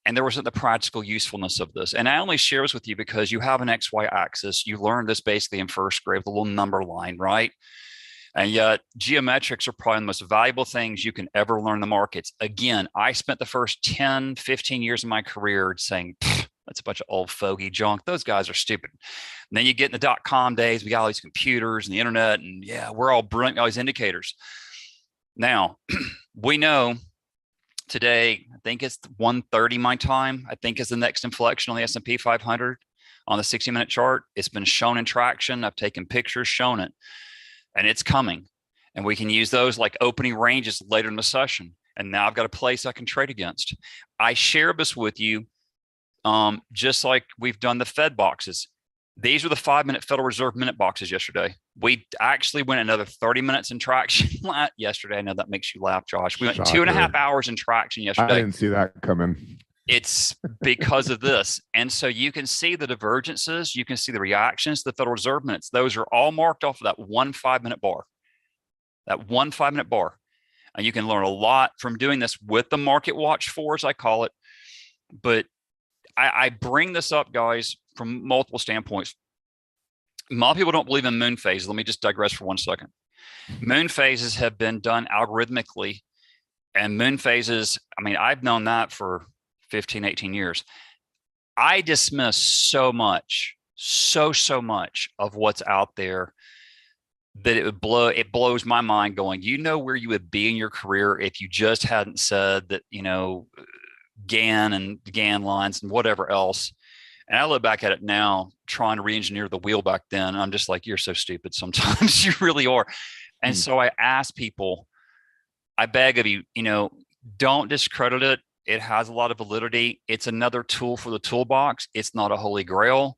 And there wasn't the practical usefulness of this. And I only share this with you because you have an XY axis. You learned this basically in first grade with a little number line, right? And yet geometrics are probably the most valuable things you can ever learn in the markets. Again, I spent the first 10, 15 years of my career saying, that's a bunch of old fogey junk. Those guys are stupid. And then you get in the .com days, we got all these computers and the internet, and yeah, we're all brilliant, all these indicators. Now, we know today, I think it's 1:30 my time. I think is the next inflection on the S&P 500 on the 60-minute chart. It's been shown in traction. I've taken pictures, shown it, and it's coming. And we can use those like opening ranges later in the session. And now I've got a place I can trade against. I share this with you just like we've done the Fed boxes. These were the 5-minute Federal Reserve minute boxes yesterday. We actually went another 30 minutes in traction yesterday. I know that makes you laugh, Josh. We went 2.5 hours in traction yesterday. I didn't see that coming. It's because of this. And so you can see the divergences. You can see the reactions to the Federal Reserve minutes. Those are all marked off of that 1 5-minute bar. That 1 5-minute bar. And you can learn a lot from doing this with the market watch 4, as I call it. But I bring this up, guys, from multiple standpoints. A lot of people don't believe in moon phases. Let me just digress for 1 second. Moon phases have been done algorithmically. And moon phases, I mean, I've known that for 15, 18 years. I dismiss so much of what's out there that it blows my mind going, you know where you would be in your career if you just hadn't said that, you know, Gann and Gann lines and whatever else. And I look back at it now, trying to re-engineer the wheel back then. I'm just like, you're so stupid sometimes. You really are. And so I ask people, I beg of you, you know, don't discredit it. It has a lot of validity. It's another tool for the toolbox. It's not a holy grail.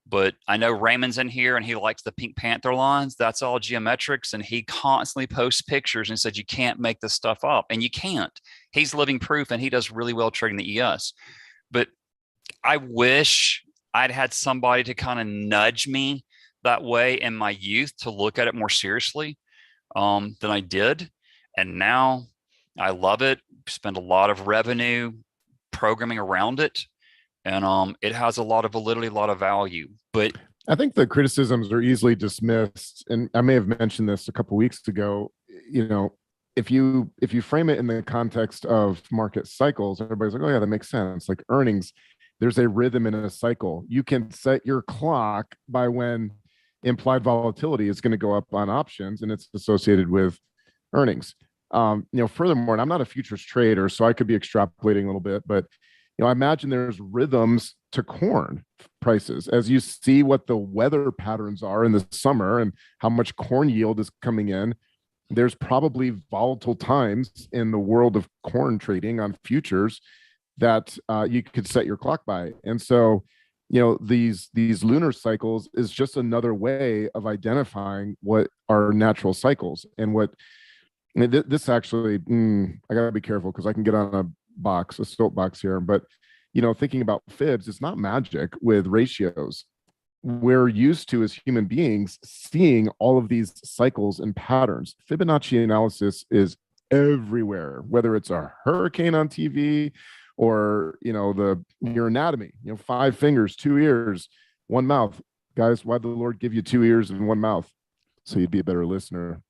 But I know Raymond's in here and he likes the Pink Panther lines. That's all geometrics. And he constantly posts pictures and said, you can't make this stuff up. And you can't. He's living proof and he does really well trading the ES. But I wish I'd had somebody to kind of nudge me that way in my youth to look at it more seriously than I did. And now I love it. Spend a lot of revenue programming around it. And it has a lot of validity, a lot of value. But I think the criticisms are easily dismissed. And I may have mentioned this a couple of weeks ago. You know, if you frame it in the context of market cycles, everybody's like, oh yeah, that makes sense. Like earnings, there's a rhythm in a cycle. You can set your clock by when implied volatility is going to go up on options, and it's associated with earnings. You know, furthermore, and I'm not a futures trader, so I could be extrapolating a little bit, but you know, I imagine there's rhythms to corn prices as you see what the weather patterns are in the summer and how much corn yield is coming in. There's probably volatile times in the world of corn trading on futures that you could set your clock by. And so, you know, these lunar cycles is just another way of identifying what are natural cycles. And what this actually, I gotta be careful because I can get on soapbox here, but thinking about fibs, it's not magic with ratios. We're used to, as human beings, seeing all of these cycles and patterns. Fibonacci analysis is everywhere, whether it's a hurricane on TV or your anatomy, 5 fingers, 2 ears, 1 mouth. Guys, why'd the Lord give you 2 ears and 1 mouth? So you'd be a better listener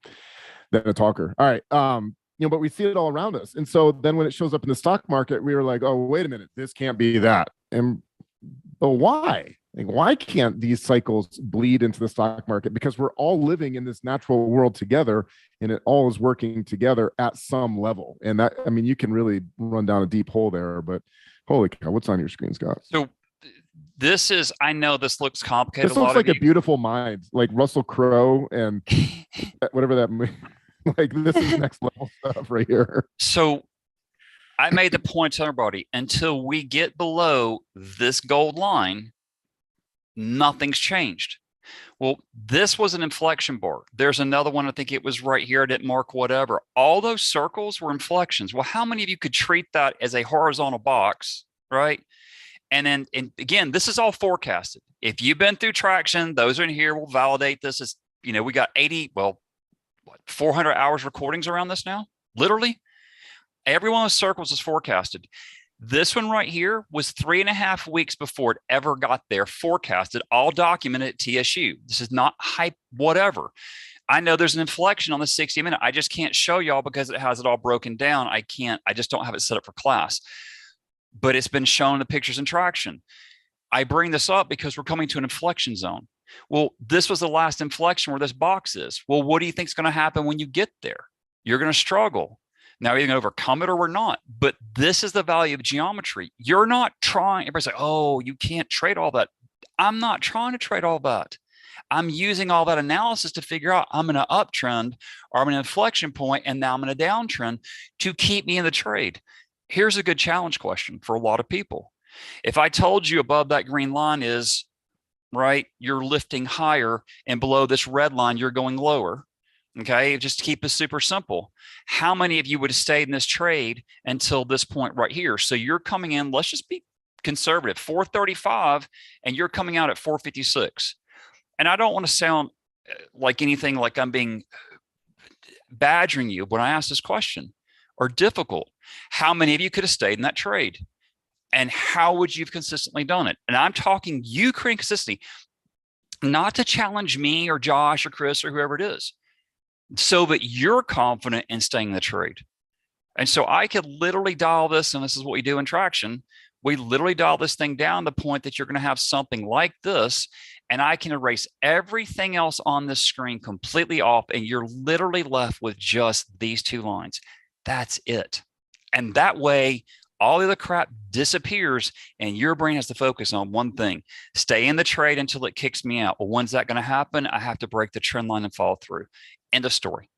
than a talker. All right. But we see it all around us. And so then when it shows up in the stock market, we were like, oh, wait a minute, this can't be that. But why? Like, why can't these cycles bleed into the stock market? Because we're all living in this natural world together, and it all is working together at some level. And that, you can really run down a deep hole there, but holy cow, what's on your screen, Scott? So this is, I know this looks complicated. This looks like a beautiful mind, like Russell Crowe and whatever that movie. Like, this is next level stuff right here. So I made the point to everybody, until we get below this gold line, nothing's changed. Well, this was an inflection bar. There's another one. I think it was right here. I didn't mark whatever. All those circles were inflections. Well, how many of you could treat that as a horizontal box, right? And again, this is all forecasted. If you've been through traction, those in here will validate this. As we got 400 hours recordings around this now. Literally, every one of those circles is forecasted. This one right here was 3.5 weeks before it ever got there, forecasted, all documented at TSU. This is not hype, whatever. I know there's an inflection on the 60-minute. I just can't show y'all because it has it all broken down. I just don't have it set up for class. But it's been shown in the pictures and traction. I bring this up because we're coming to an inflection zone. Well, this was the last inflection where this box is. Well, what do you think is going to happen when you get there? You're going to struggle. Now, you're going to overcome it or we're not. But this is the value of geometry. You're not trying. Everybody's like, oh, you can't trade all that. I'm not trying to trade all that. I'm using all that analysis to figure out I'm in an uptrend or I'm in an inflection point, and now I'm in a downtrend to keep me in the trade. Here's a good challenge question for a lot of people. If I told you above that green line is, right, you're lifting higher, and below this red line, you're going lower. Okay, just to keep it super simple. How many of you would have stayed in this trade until this point right here? So you're coming in, let's just be conservative, 435, and you're coming out at 456. And I don't want to sound like anything like I'm being badgering you when I ask this question, or difficult. How many of you could have stayed in that trade? And how would you have consistently done it? And I'm talking you creating consistency, not to challenge me or Josh or Chris or whoever it is, so that you're confident in staying in the trade. And so I could literally dial this, and this is what we do in traction. We literally dial this thing down to the point that you're going to have something like this, and I can erase everything else on this screen completely off, and you're literally left with just these 2 lines. That's it. And that way, all the other crap disappears, and your brain has to focus on one thing: stay in the trade until it kicks me out. Well, when's that going to happen? I have to break the trend line and follow through. End of story.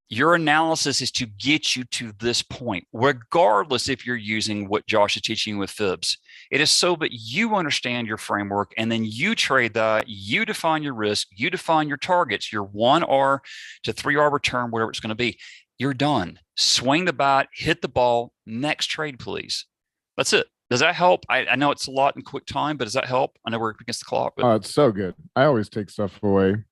Your analysis is to get you to this point, regardless if you're using what Josh is teaching you with fibs. It is so that you understand your framework, and then you trade that, you define your risk, you define your targets, your 1R to 3R return, whatever it's going to be. You're done. Swing the bat, hit the ball, next trade, please. That's it. Does that help? I know it's a lot in quick time, but does that help? I know we're against the clock. But it's so good. I always take stuff away.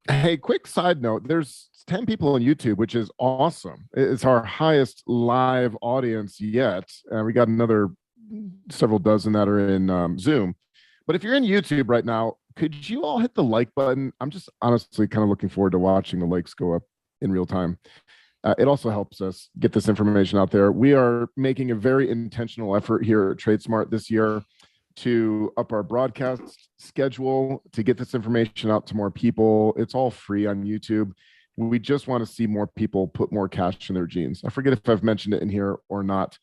Hey, quick side note. There's 10 people on YouTube, which is awesome. It's our highest live audience yet. We got another several dozen that are in Zoom. But if you're in YouTube right now, could you all hit the like button? I'm just honestly kind of looking forward to watching the likes go up in real time. It also helps us get this information out there. We are making a very intentional effort here at Tradesmart this year to up our broadcast schedule, to get this information out to more people. It's all free on YouTube. We just want to see more people put more cash in their jeans. I forget if I've mentioned it in here or not,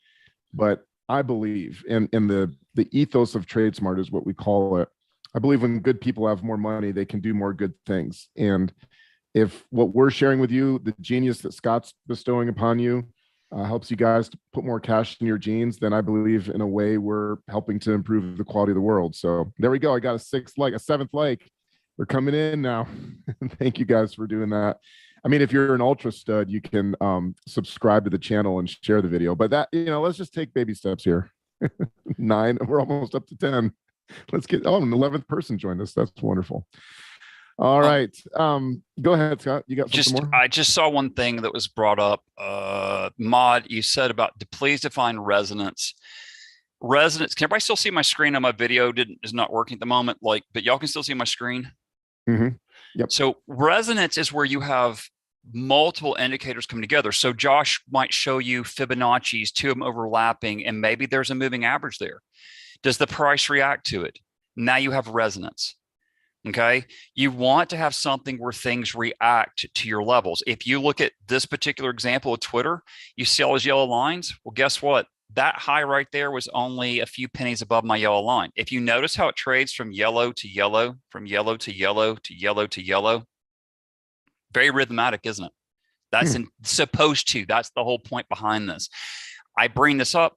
but I believe in the ethos of Tradesmart is what we call it. I believe when good people have more money, they can do more good things. And if what we're sharing with you, the genius that Scott's bestowing upon you, helps you guys to put more cash in your jeans, then I believe in a way we're helping to improve the quality of the world. So there we go. I got a 7th like. They're coming in now. Thank you guys for doing that. I mean, if you're an ultra stud, you can subscribe to the channel and share the video. But that, let's just take baby steps here. 9, we're almost up to 10. Let's get, an 11th person joined us. That's wonderful. All right. Go ahead, Scott. You got something more? I just saw one thing that was brought up. Mod, you said about please define resonance. Resonance. Can everybody still see my screen on my video? Is not working at the moment. But y'all can still see my screen. Mm-hmm. Yep. So resonance is where you have multiple indicators come together. So Josh might show you Fibonacci's, 2 of them overlapping, and maybe there's a moving average there. Does the price react to it? Now you have resonance. Okay. You want to have something where things react to your levels. If you look at this particular example of Twitter, you see all those yellow lines. Well, guess what? That high right there was only a few pennies above my yellow line. If you notice how it trades from yellow to yellow, from yellow to yellow to yellow to yellow, very rhythmic, isn't it? That's supposed to. That's the whole point behind this. I bring this up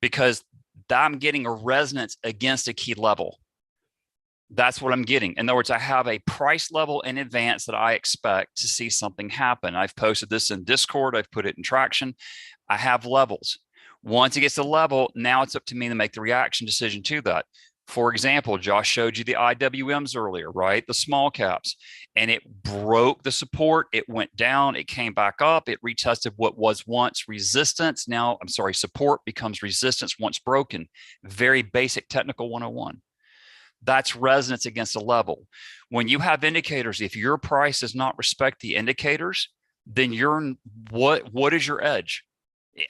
because I'm getting a resonance against a key level. That's what I'm getting. In other words, I have a price level in advance that I expect to see something happen. I've posted this in Discord. I've put it in Traction. I have levels. Once it gets to level, now it's up to me to make the reaction decision to that. For example, Josh showed you the IWMs earlier, right? The small caps, and it broke the support. It went down. It came back up. It retested what was once resistance. Now, support becomes resistance once broken. Very basic technical 101. That's resonance against a level. When you have indicators, if your price does not respect the indicators, then what is your edge?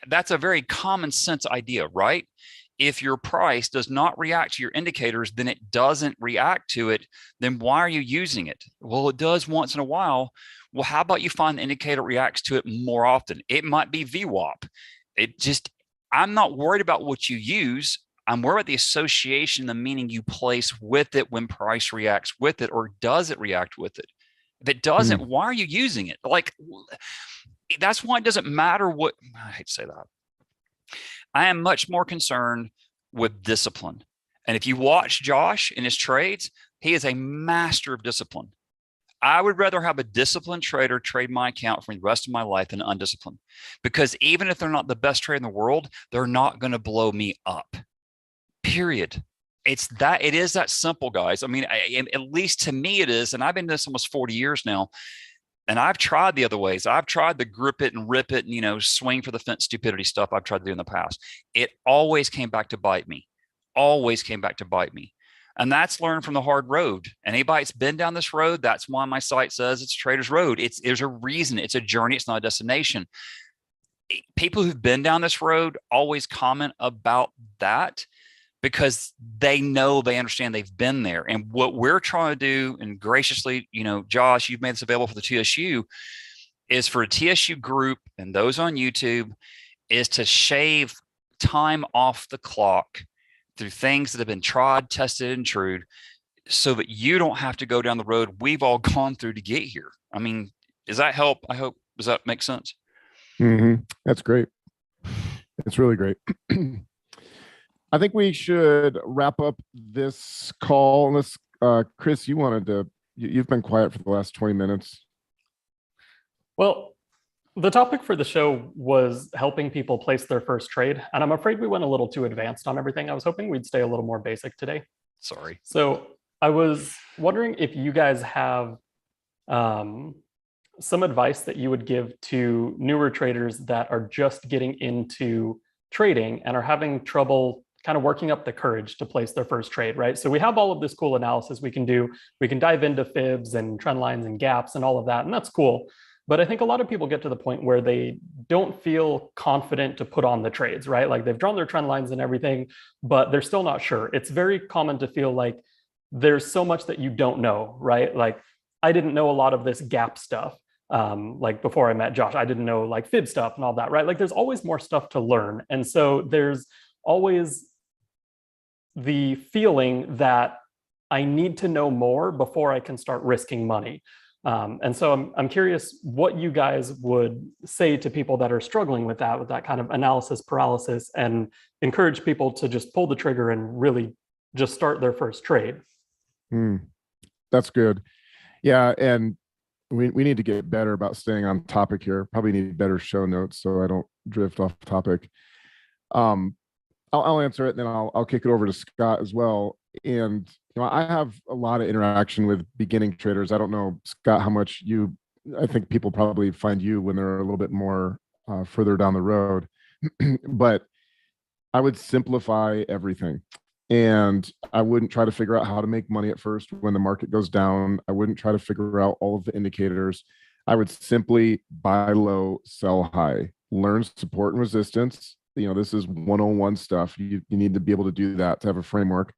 That's a very common sense idea, right? If your price does not react to your indicators, then it doesn't react to it. Then why are you using it? Well, it does once in a while. Well, how about you find the indicator reacts to it more often? It might be VWAP. I'm not worried about what you use. I'm worried about the association, the meaning you place with it when price reacts with it, or does it react with it? If it doesn't, why are you using it? That's why it doesn't matter what, I hate to say that. I am much more concerned with discipline. And if you watch Josh in his trades, he is a master of discipline. I would rather have a disciplined trader trade my account for the rest of my life than undisciplined, because even if they're not the best trader in the world, they're not going to blow me up. Period. It is that simple, guys. I mean, at least to me it is. And I've been doing this almost 40 years now. And I've tried the other ways. I've tried the grip it and rip it and, swing for the fence stupidity stuff I've tried to do in the past. It always came back to bite me. Always came back to bite me. And that's learned from the hard road. Anybody that's been down this road, that's why my site says it's Trader's Road. There's a reason. It's a journey. It's not a destination. People who've been down this road always comment about that, because they understand they've been there. And what we're trying to do, and graciously, Josh, you've made this available for the TSU, is for a TSU group and those on YouTube, is to shave time off the clock through things that have been tried, tested, and true, so that you don't have to go down the road we've all gone through to get here. I mean, does that help? I hope. Does that make sense? That's great. It's really great. I think we should wrap up this call. Unless, Chris, you've been quiet for the last 20 minutes. Well, the topic for the show was helping people place their first trade. And I'm afraid we went a little too advanced on everything. I was hoping we'd stay a little more basic today. Sorry. So I was wondering if you guys have some advice that you would give to newer traders that are just getting into trading and are having trouble kind of working up the courage to place their first trade, right? So we have all of this cool analysis we can do. We can dive into fibs and trend lines and gaps and all of that, and that's cool. But I think a lot of people get to the point where they don't feel confident to put on the trades, right? Like they've drawn their trend lines and everything, but they're still not sure. It's very common to feel like there's so much that you don't know, right? Like I didn't know a lot of this gap stuff. Like before I met Josh, I didn't know like fib stuff and all that, right? Like there's always more stuff to learn. And so there's always the feeling that I need to know more before I can start risking money. And so I'm curious what you guys would say to people that are struggling with that kind of analysis paralysis, and encourage people to just pull the trigger and really just start their first trade. That's good. Yeah. And we need to get better about staying on topic here. Probably need better show notes so I don't drift off topic. I'll answer it, and then I'll kick it over to Scott as well. And I have a lot of interaction with beginning traders. I don't know, Scott, how much I think people probably find you when they're a little bit more further down the road, but I would simplify everything. And I wouldn't try to figure out how to make money at first when the market goes down. I wouldn't try to figure out all of the indicators. I would simply buy low, sell high, learn support and resistance. This is 101 stuff. You need to be able to do that to have a framework.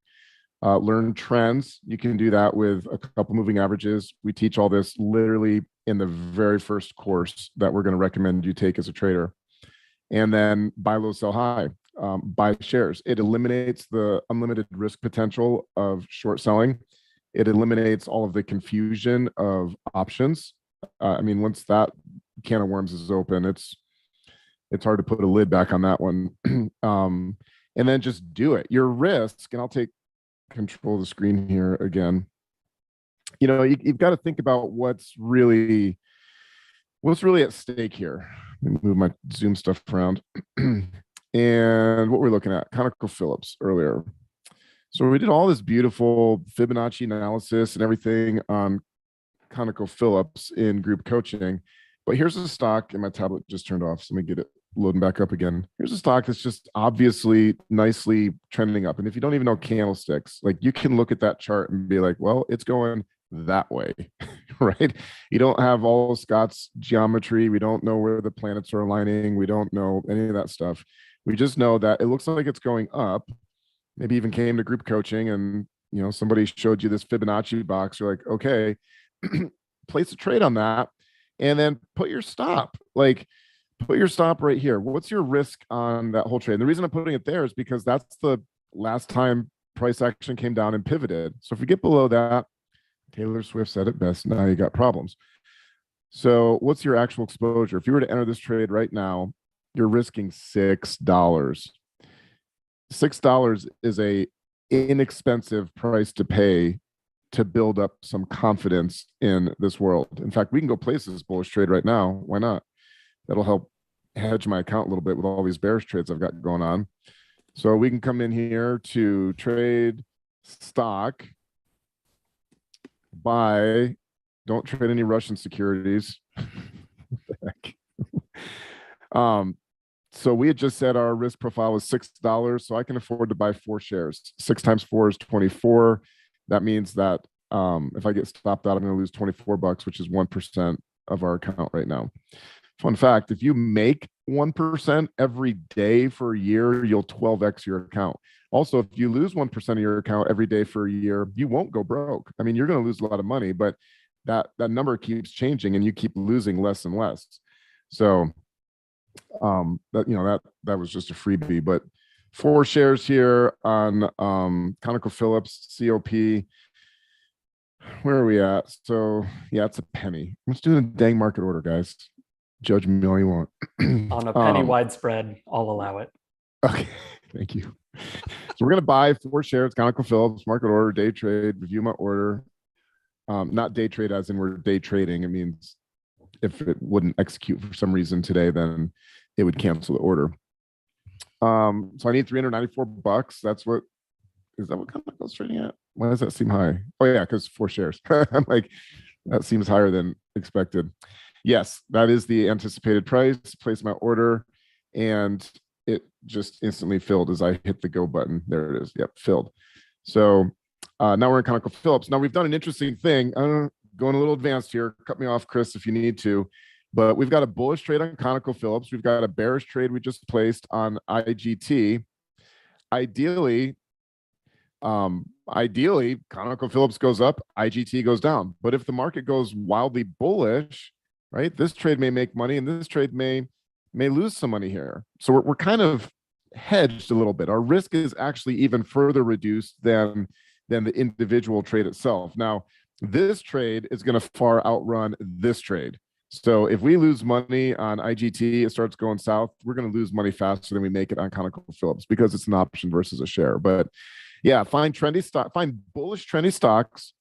Learn trends. You can do that with a couple moving averages. We teach all this literally in the very first course that we're going to recommend you take as a trader. And then buy low, sell high. Buy shares. It eliminates the unlimited risk potential of short selling. It eliminates all of the confusion of options. Once that can of worms is open, it's hard to put a lid back on that one. And then just do it. Your risk, and I'll take control of the screen here again. You've got to think about what's really at stake here. Let me move my Zoom stuff around. And what we're looking at, ConocoPhillips earlier. So we did all this beautiful Fibonacci analysis and everything on ConocoPhillips in group coaching. But here's a stock, and my tablet just turned off. So let me get it loading back up again. Here's a stock that's just obviously nicely trending up. And if you don't even know candlesticks, like, you can look at that chart and be like, well, it's going that way, right? You don't have all of Scott's geometry. We don't know where the planets are aligning. We don't know any of that stuff. We just know that it looks like it's going up. Maybe even came to group coaching and, somebody showed you this Fibonacci box. You're like, okay, place a trade on that, and then put your stop. Put your stop right here. What's your risk on that whole trade? And the reason I'm putting it there is because that's the last time price action came down and pivoted. So if we get below that, Taylor Swift said it best, now you got problems. So what's your actual exposure? If you were to enter this trade right now, you're risking $6. $6 is a inexpensive price to pay to build up some confidence in this world. In fact, we can go place this bullish trade right now. Why not? That'll help hedge my account a little bit with all these bearish trades I've got going on. So we can come in here to trade stock, buy, don't trade any Russian securities. So we had just said our risk profile was $6, so I can afford to buy 4 shares. 6 times 4 is 24. That means that if I get stopped out, I'm going to lose $24, which is 1% of our account right now. Fun fact, if you make 1% every day for a year, you'll 12x your account. Also, if you lose 1% of your account every day for a year, you won't go broke. You're going to lose a lot of money, but that number keeps changing and you keep losing less and less. So that was just a freebie. But 4 shares here on ConocoPhillips COP. Where are we at? So yeah, it's a penny. Let's do the dang market order, guys. Judge me all you want. On a penny widespread, I'll allow it. Okay, thank you. So we're going to buy 4 shares, ConocoPhillips, market order, day trade, review my order. Not day trade as in we're day trading. It means if it wouldn't execute for some reason today, then it would cancel the order. So I need $394. Is that what Conoco's trading at? Why does that seem high? Oh yeah, because 4 shares. I'm like, that seems higher than expected. Yes, that is the anticipated price. Place my order, and it just instantly filled as I hit the go button. There it is. Yep, filled. So now we're in ConocoPhillips. Now we've done an interesting thing. Going a little advanced here. Cut me off, Chris, if you need to. But we've got a bullish trade on ConocoPhillips. We've got a bearish trade we just placed on IGT. Ideally, ConocoPhillips goes up, IGT goes down. But if the market goes wildly bullish, right, this trade may make money and this trade may lose some money here. So we're kind of hedged a little bit. Our risk is actually even further reduced than the individual trade itself. Now, this trade is going to far outrun this trade. So if we lose money on IGT, it starts going south, we're going to lose money faster than we make it on ConocoPhillips because it's an option versus a share. But yeah, find bullish trendy stocks,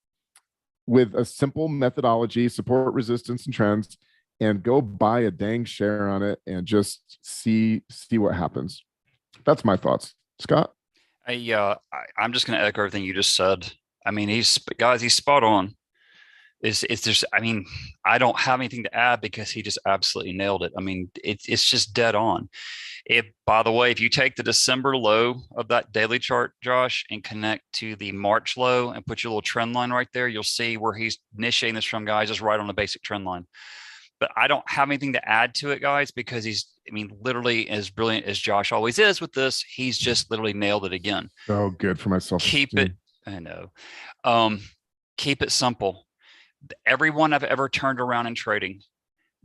with a simple methodology, support, resistance, and trends, and go buy a dang share on it and just see what happens. That's my thoughts. Scott? I'm just going to echo everything you just said. I mean, he's spot on. It's just, I mean, I don't have anything to add because he just absolutely nailed it. I mean, it's just dead on. By the way, if you take the December low of that daily chart, Josh, and connect to the March low and put your little trend line right there, you'll see where he's initiating this from, guys, just right on the basic trend line. But I don't have anything to add to it, guys, because literally as brilliant as Josh always is with this, he's just literally nailed it again. Oh, good for myself. Keep it, I know. Keep it simple. Everyone I've ever turned around in trading,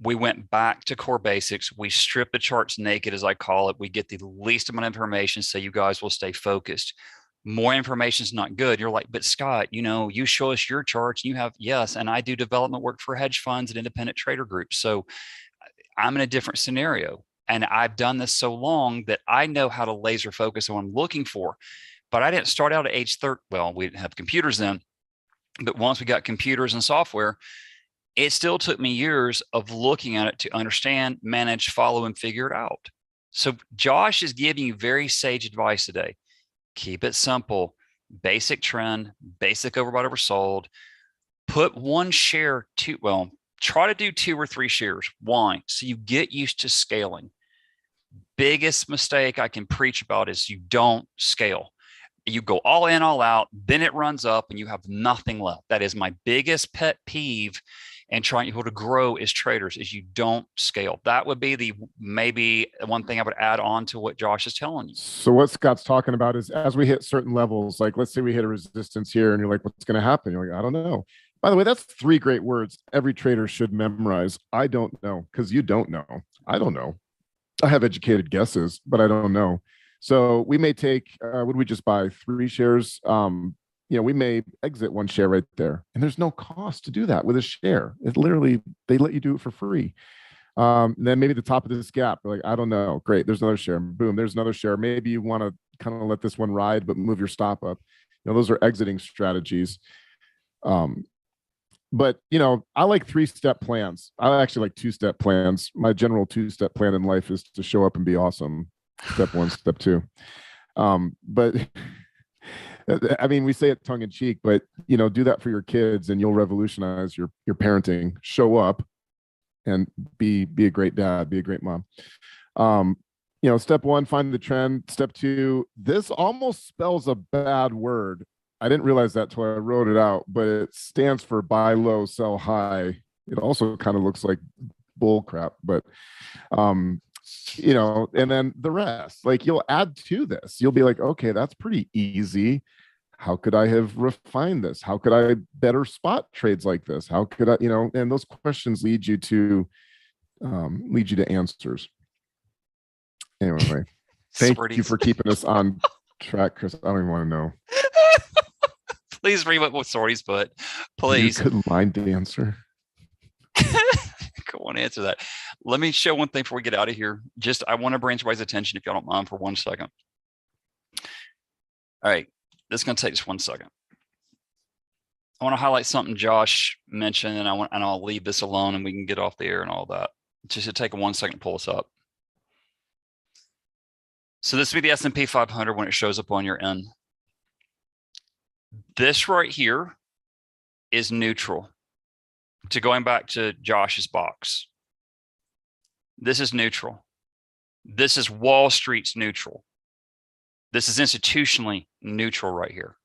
we went back to core basics. We strip the charts naked, as I call it. We get the least amount of information so you guys will stay focused. More information is not good. You're like, but Scott, you show us your charts. You have, yes, and I do development work for hedge funds and independent trader groups. So I'm in a different scenario. And I've done this so long that I know how to laser focus on what I'm looking for. But I didn't start out at age 30. Well, we didn't have computers then. But once we got computers and software, it still took me years of looking at it to understand, manage, follow, and figure it out. So Josh is giving you very sage advice today. Keep it simple, basic trend, basic overbought, oversold. Put one share try to do 2 or 3 shares. Why? So you get used to scaling. Biggest mistake I can preach about is you don't scale. You go all in, all out, then it runs up and you have nothing left. That is my biggest pet peeve in trying people to grow as traders, is you don't scale. That would be maybe one thing I would add on to what Josh is telling you. So what Scott's talking about is, as we hit certain levels, like let's say we hit a resistance here and you're like, what's going to happen? You're like, I don't know. By the way, that's 3 great words every trader should memorize. I don't know, because you don't know. I don't know. I have educated guesses, but I don't know. So we may take, would we just buy 3 shares? We may exit 1 share right there, and there's no cost to do that with a share. It literally, they let you do it for free. Then maybe the top of this gap, like, I don't know. Great. There's another share. Boom. There's another share. Maybe you want to kind of let this one ride, but move your stop up. Those are exiting strategies. But I like 3-step plans. I actually like 2-step plans. My general 2-step plan in life is to show up and be awesome. Step 1, step 2. But I mean, we say it tongue in cheek, but do that for your kids and you'll revolutionize your parenting. Show up and be a great dad, be a great mom. Step 1, find the trend. Step 2, this almost spells a bad word. I didn't realize that till I wrote it out, but it stands for buy low, sell high. It also kind of looks like bull crap, but and then the rest, like, you'll add to this. You'll be like, okay, that's pretty easy. How could I have refined this? How could I better spot trades like this? How could I, and those questions lead you to answers. Anyway, thank you for keeping us on track, Chris. I don't even want to know. Please read what sorties put. Please. You could line dancer. Go on, answer that. Let me show one thing before we get out of here. I want to bring everybody's attention, if y'all don't mind, for 1 second. All right, this is going to take just 1 second. I want to highlight something Josh mentioned, and I'll leave this alone, and we can get off the air and all that. Just to take 1 second to pull this up. So this would be the S&P 500 when it shows up on your end. This right here is neutral. To going back to Josh's box, this is neutral. This is Wall Street's neutral. This is institutionally neutral right here.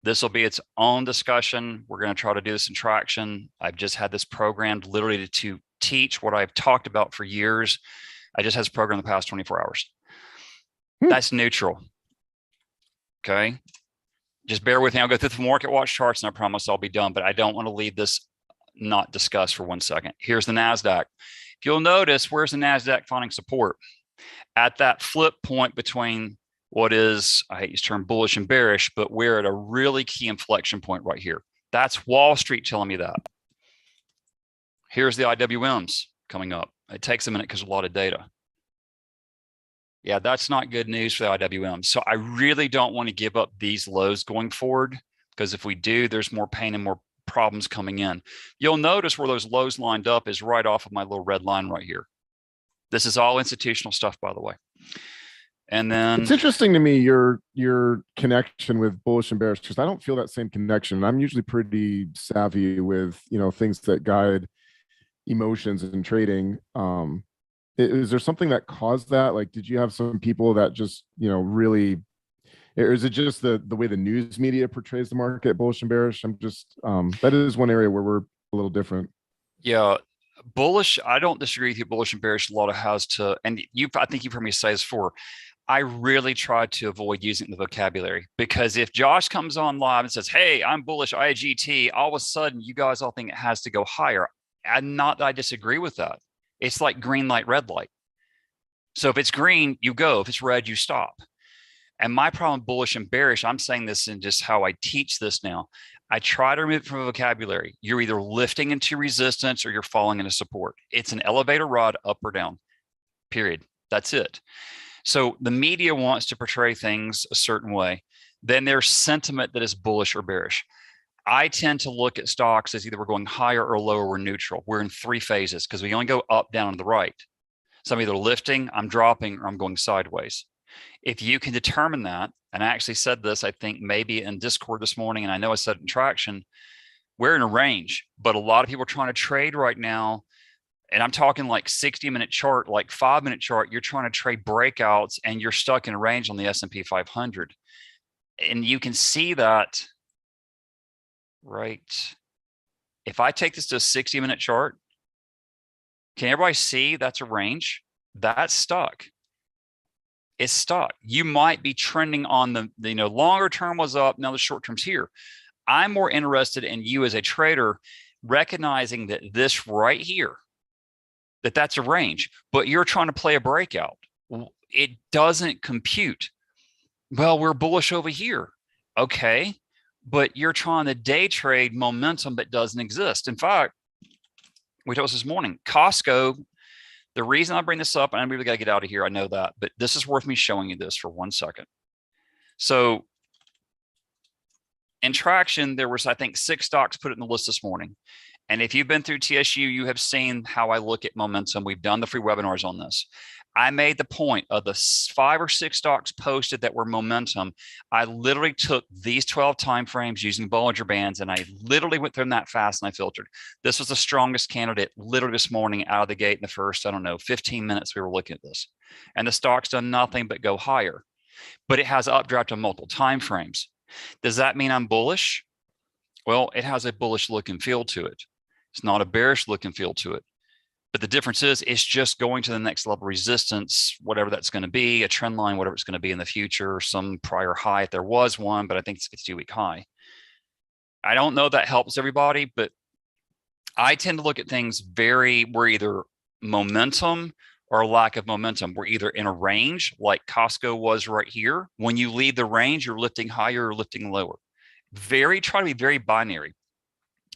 This will be its own discussion. We're going to try to do this in traction. I've just had this programmed literally to teach what I've talked about for years. I just had this program in the past 24 hours. That's neutral. Okay. Just bear with me. I'll go through the market watch charts and I promise I'll be done, but I don't want to leave this not discussed for 1 second. Here's the Nasdaq. If you'll notice, where's the Nasdaq finding support? At that flip point between what is, I hate to use the term bullish and bearish, but we're at a really key inflection point right here. That's Wall Street telling me that. Here's the IWMs coming up. It takes a minute because a lot of data. Yeah, that's not good news for the IWM. So I really don't want to give up these lows going forward, because if we do, there's more pain and more problems coming in. You'll notice where those lows lined up is right off of my little red line right here. This is all institutional stuff, by the way. And then it's interesting to me, your connection with bullish and bearish, because I don't feel that same connection. I'm usually pretty savvy with, things that guide emotions in trading. Is there something that caused that? Like, did you have some people that just, really, or is it just the way the news media portrays the market, bullish and bearish? I'm just, that is one area where we're a little different. Yeah. Bullish, I don't disagree with you. Bullish and bearish, a lot of has to, and I think you've heard me say this before. I really try to avoid using the vocabulary, because if Josh comes on live and says, hey, I'm bullish IGT, all of a sudden you guys all think it has to go higher. And not that I disagree with that. It's like green light, red light. So if it's green, you go. If it's red, you stop. And my problem with bullish and bearish, I'm saying this in just how I teach this now. I try to remove it from vocabulary. You're either lifting into resistance or you're falling into support. It's an elevator rod, up or down, period. That's it. So the media wants to portray things a certain way. Then there's sentiment that is bullish or bearish. I tend to look at stocks as either we're going higher or lower, we're neutral. We're in three phases because we only go up, down, and the right. So I'm either lifting, I'm dropping, or I'm going sideways. If you can determine that, and I actually said this, I think maybe in Discord this morning, and I know I said it in Traction, we're in a range, but a lot of people are trying to trade right now. And I'm talking like 60-minute chart, like 5-minute chart. You're trying to trade breakouts and you're stuck in a range on the S&P 500. And you can see that, right? If I take this to a 60-minute chart, can everybody see that's a range? That's stuck. It's stuck. You might be trending on the longer term was up. Now the short term's here. I'm more interested in you as a trader recognizing that this right here, that's a range, but you're trying to play a breakout. It doesn't compute. Well, we're bullish over here. Okay. But you're trying to day trade momentum that doesn't exist. In fact, we told us this morning, Costco, the reason I bring this up, and I really got to get out of here, I know that, but this is worth me showing you this for 1 second. So in Traction, there was, I think, 6 stocks put it in the list this morning. And if you've been through TSU, you have seen how I look at momentum. We've done the free webinars on this. I made the point of the 5 or 6 stocks posted that were momentum. I literally took these 12 timeframes using Bollinger Bands, and I literally went through them that fast and I filtered. This was the strongest candidate literally this morning out of the gate in the first, 15 minutes we were looking at this. And the stock's done nothing but go higher. But it has updraft on multiple timeframes. Does that mean I'm bullish? Well, it has a bullish look and feel to it. It's not a bearish look and feel to it. But the difference is it's just going to the next level resistance, whatever that's going to be, a trend line, whatever it's going to be in the future, some prior high if there was one, but I think it's a 52-week high. I don't know if that helps everybody, but I tend to look at things we're either momentum or lack of momentum. We're either in a range like Costco was right here. When you leave the range, you're lifting higher or lifting lower. Try to be very binary.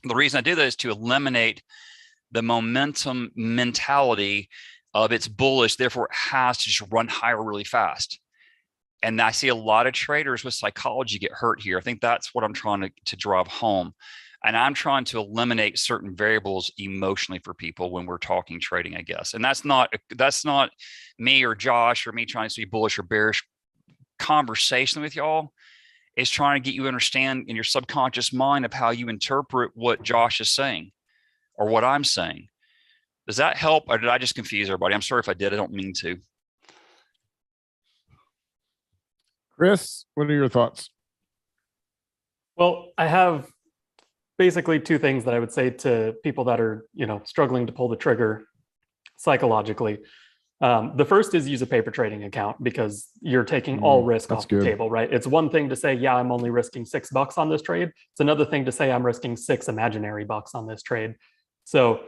The reason I do that is to eliminate the momentum mentality of it's bullish, therefore it has to just run higher really fast. And I see a lot of traders with psychology get hurt here. I think that's what I'm trying to drive home. And I'm trying to eliminate certain variables emotionally for people when we're talking trading, I guess. And that's not me or Josh or me trying to be bullish or bearish conversation with y'all. Is trying to get you to understand in your subconscious mind of how you interpret what Josh is saying or what I'm saying. Does that help, or did I just confuse everybody? I'm sorry if I did. I don't mean to. Chris, what are your thoughts? Well, I have basically 2 things that I would say to people that are, struggling to pull the trigger psychologically. The first is use a paper trading account because you're taking all risk off the table, right? It's one thing to say, yeah, I'm only risking $6 on this trade. It's another thing to say I'm risking 6 imaginary bucks on this trade. So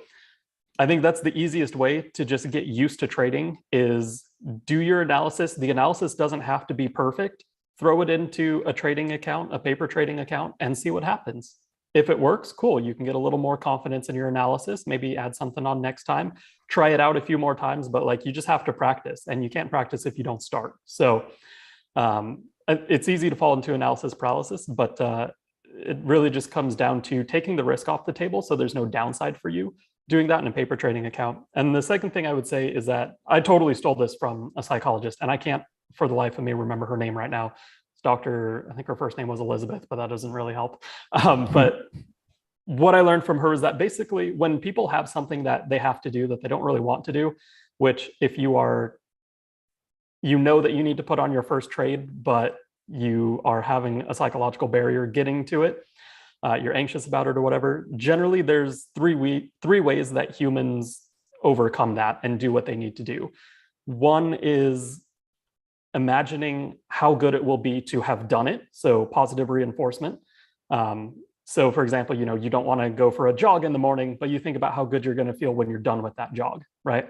I think that's the easiest way to just get used to trading is do your analysis. The analysis doesn't have to be perfect. Throw it into a trading account, a paper trading account, and see what happens. If it works, cool. You can get a little more confidence in your analysis, maybe add something on next time, try it out a few more times, but you just have to practice, and you can't practice if you don't start. So it's easy to fall into analysis paralysis, but it really just comes down to taking the risk off the table so there's no downside for you doing that in a paper trading account. And the second thing I would say is that I totally stole this from a psychologist, and I can't for the life of me remember her name right now. It's Dr. I think her first name was Elizabeth, but that doesn't really help. But what I learned from her is that basically when people have something that they have to do that they don't really want to do, which if you are, you know that you need to put on your first trade, but you are having a psychological barrier getting to it, you're anxious about it or whatever, generally there's three ways that humans overcome that and do what they need to do. One is imagining how good it will be to have done it, so positive reinforcement. So for example, you don't want to go for a jog in the morning, but you think about how good you're going to feel when you're done with that jog, right?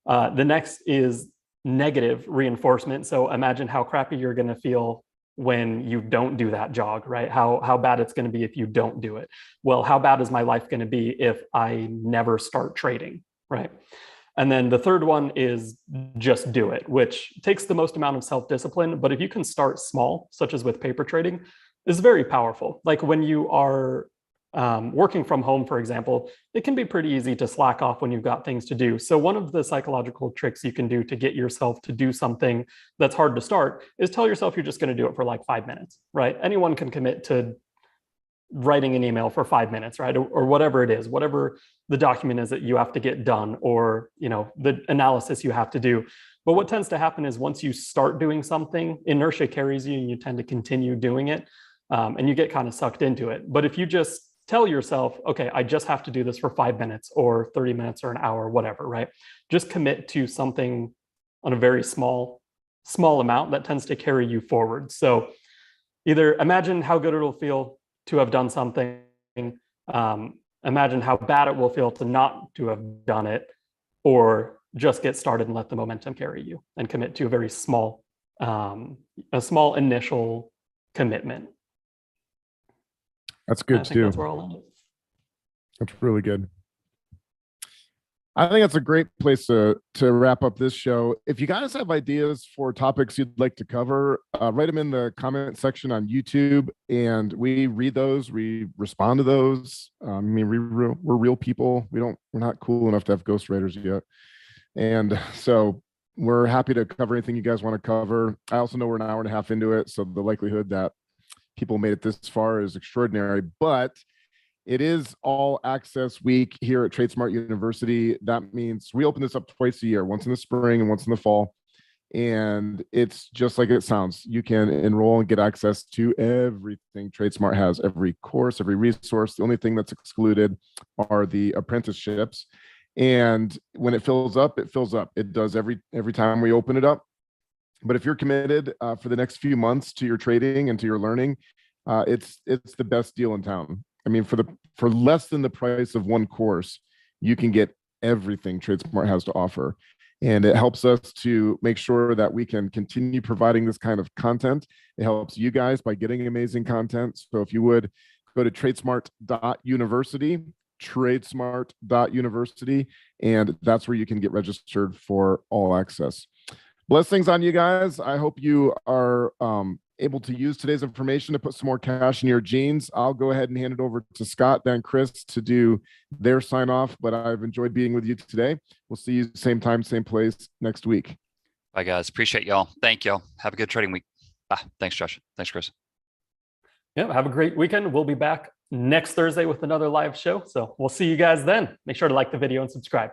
The next is negative reinforcement. So imagine how crappy you're going to feel when you don't do that jog, right? How bad it's going to be if you don't do it. Well, how bad is my life going to be if I never start trading, right? And then the third one is just do it, which takes the most amount of self-discipline. But if you can start small, such as with paper trading, is very powerful. Like when you are working from home, for example, it can be pretty easy to slack off when you've got things to do. So one of the psychological tricks you can do to get yourself to do something that's hard to start is tell yourself you're just going to do it for like 5 minutes, right? Anyone can commit to writing an email for 5 minutes, right? Or whatever it is, whatever the document is that you have to get done, or the analysis you have to do. But what tends to happen is once you start doing something, inertia carries you and you tend to continue doing it, and you get kind of sucked into it. But if you just tell yourself, okay, I just have to do this for 5 minutes or 30 minutes or an hour, whatever, right? Just commit to something on a very small amount that tends to carry you forward. So either imagine how good it'll feel to have done something, imagine how bad it will feel to not to have done it, or just get started and let the momentum carry you and commit to a very small initial commitment. That's good too. That's where I'll end it. That's really good. I think that's a great place to wrap up this show. If you guys have ideas for topics you'd like to cover, write them in the comment section on YouTube, and we read those. We respond to those. I mean, we're real people. We're not cool enough to have ghostwriters yet, and so we're happy to cover anything you guys want to cover. I also know we're an hour and a half into it, so the likelihood that people made it this far is extraordinary, but it is all access week here at Tradesmart University. That means we open this up twice a year, once in the spring and once in the fall. And it's just like it sounds. You can enroll and get access to everything Tradesmart has, every course, every resource. The only thing that's excluded are the apprenticeships. And when it fills up, it fills up. It does every time we open it up. But if you're committed for the next few months to your trading and to your learning, it's the best deal in town. I mean, for less than the price of one course, you can get everything Tradesmart has to offer. And it helps us to make sure that we can continue providing this kind of content. It helps you guys by getting amazing content. So if you would go to tradesmart.university, tradesmart.university, and that's where you can get registered for all access. Blessings on you guys. I hope you are able to use today's information to put some more cash in your jeans. I'll go ahead and hand it over to Scott, then Chris to do their sign off, but I've enjoyed being with you today. We'll see you same time, same place next week. Bye, guys. Appreciate y'all. Thank y'all. Have a good trading week. Bye. Thanks, Josh. Thanks, Chris. Yeah, have a great weekend. We'll be back next Thursday with another live show. So we'll see you guys then. Make sure to like the video and subscribe.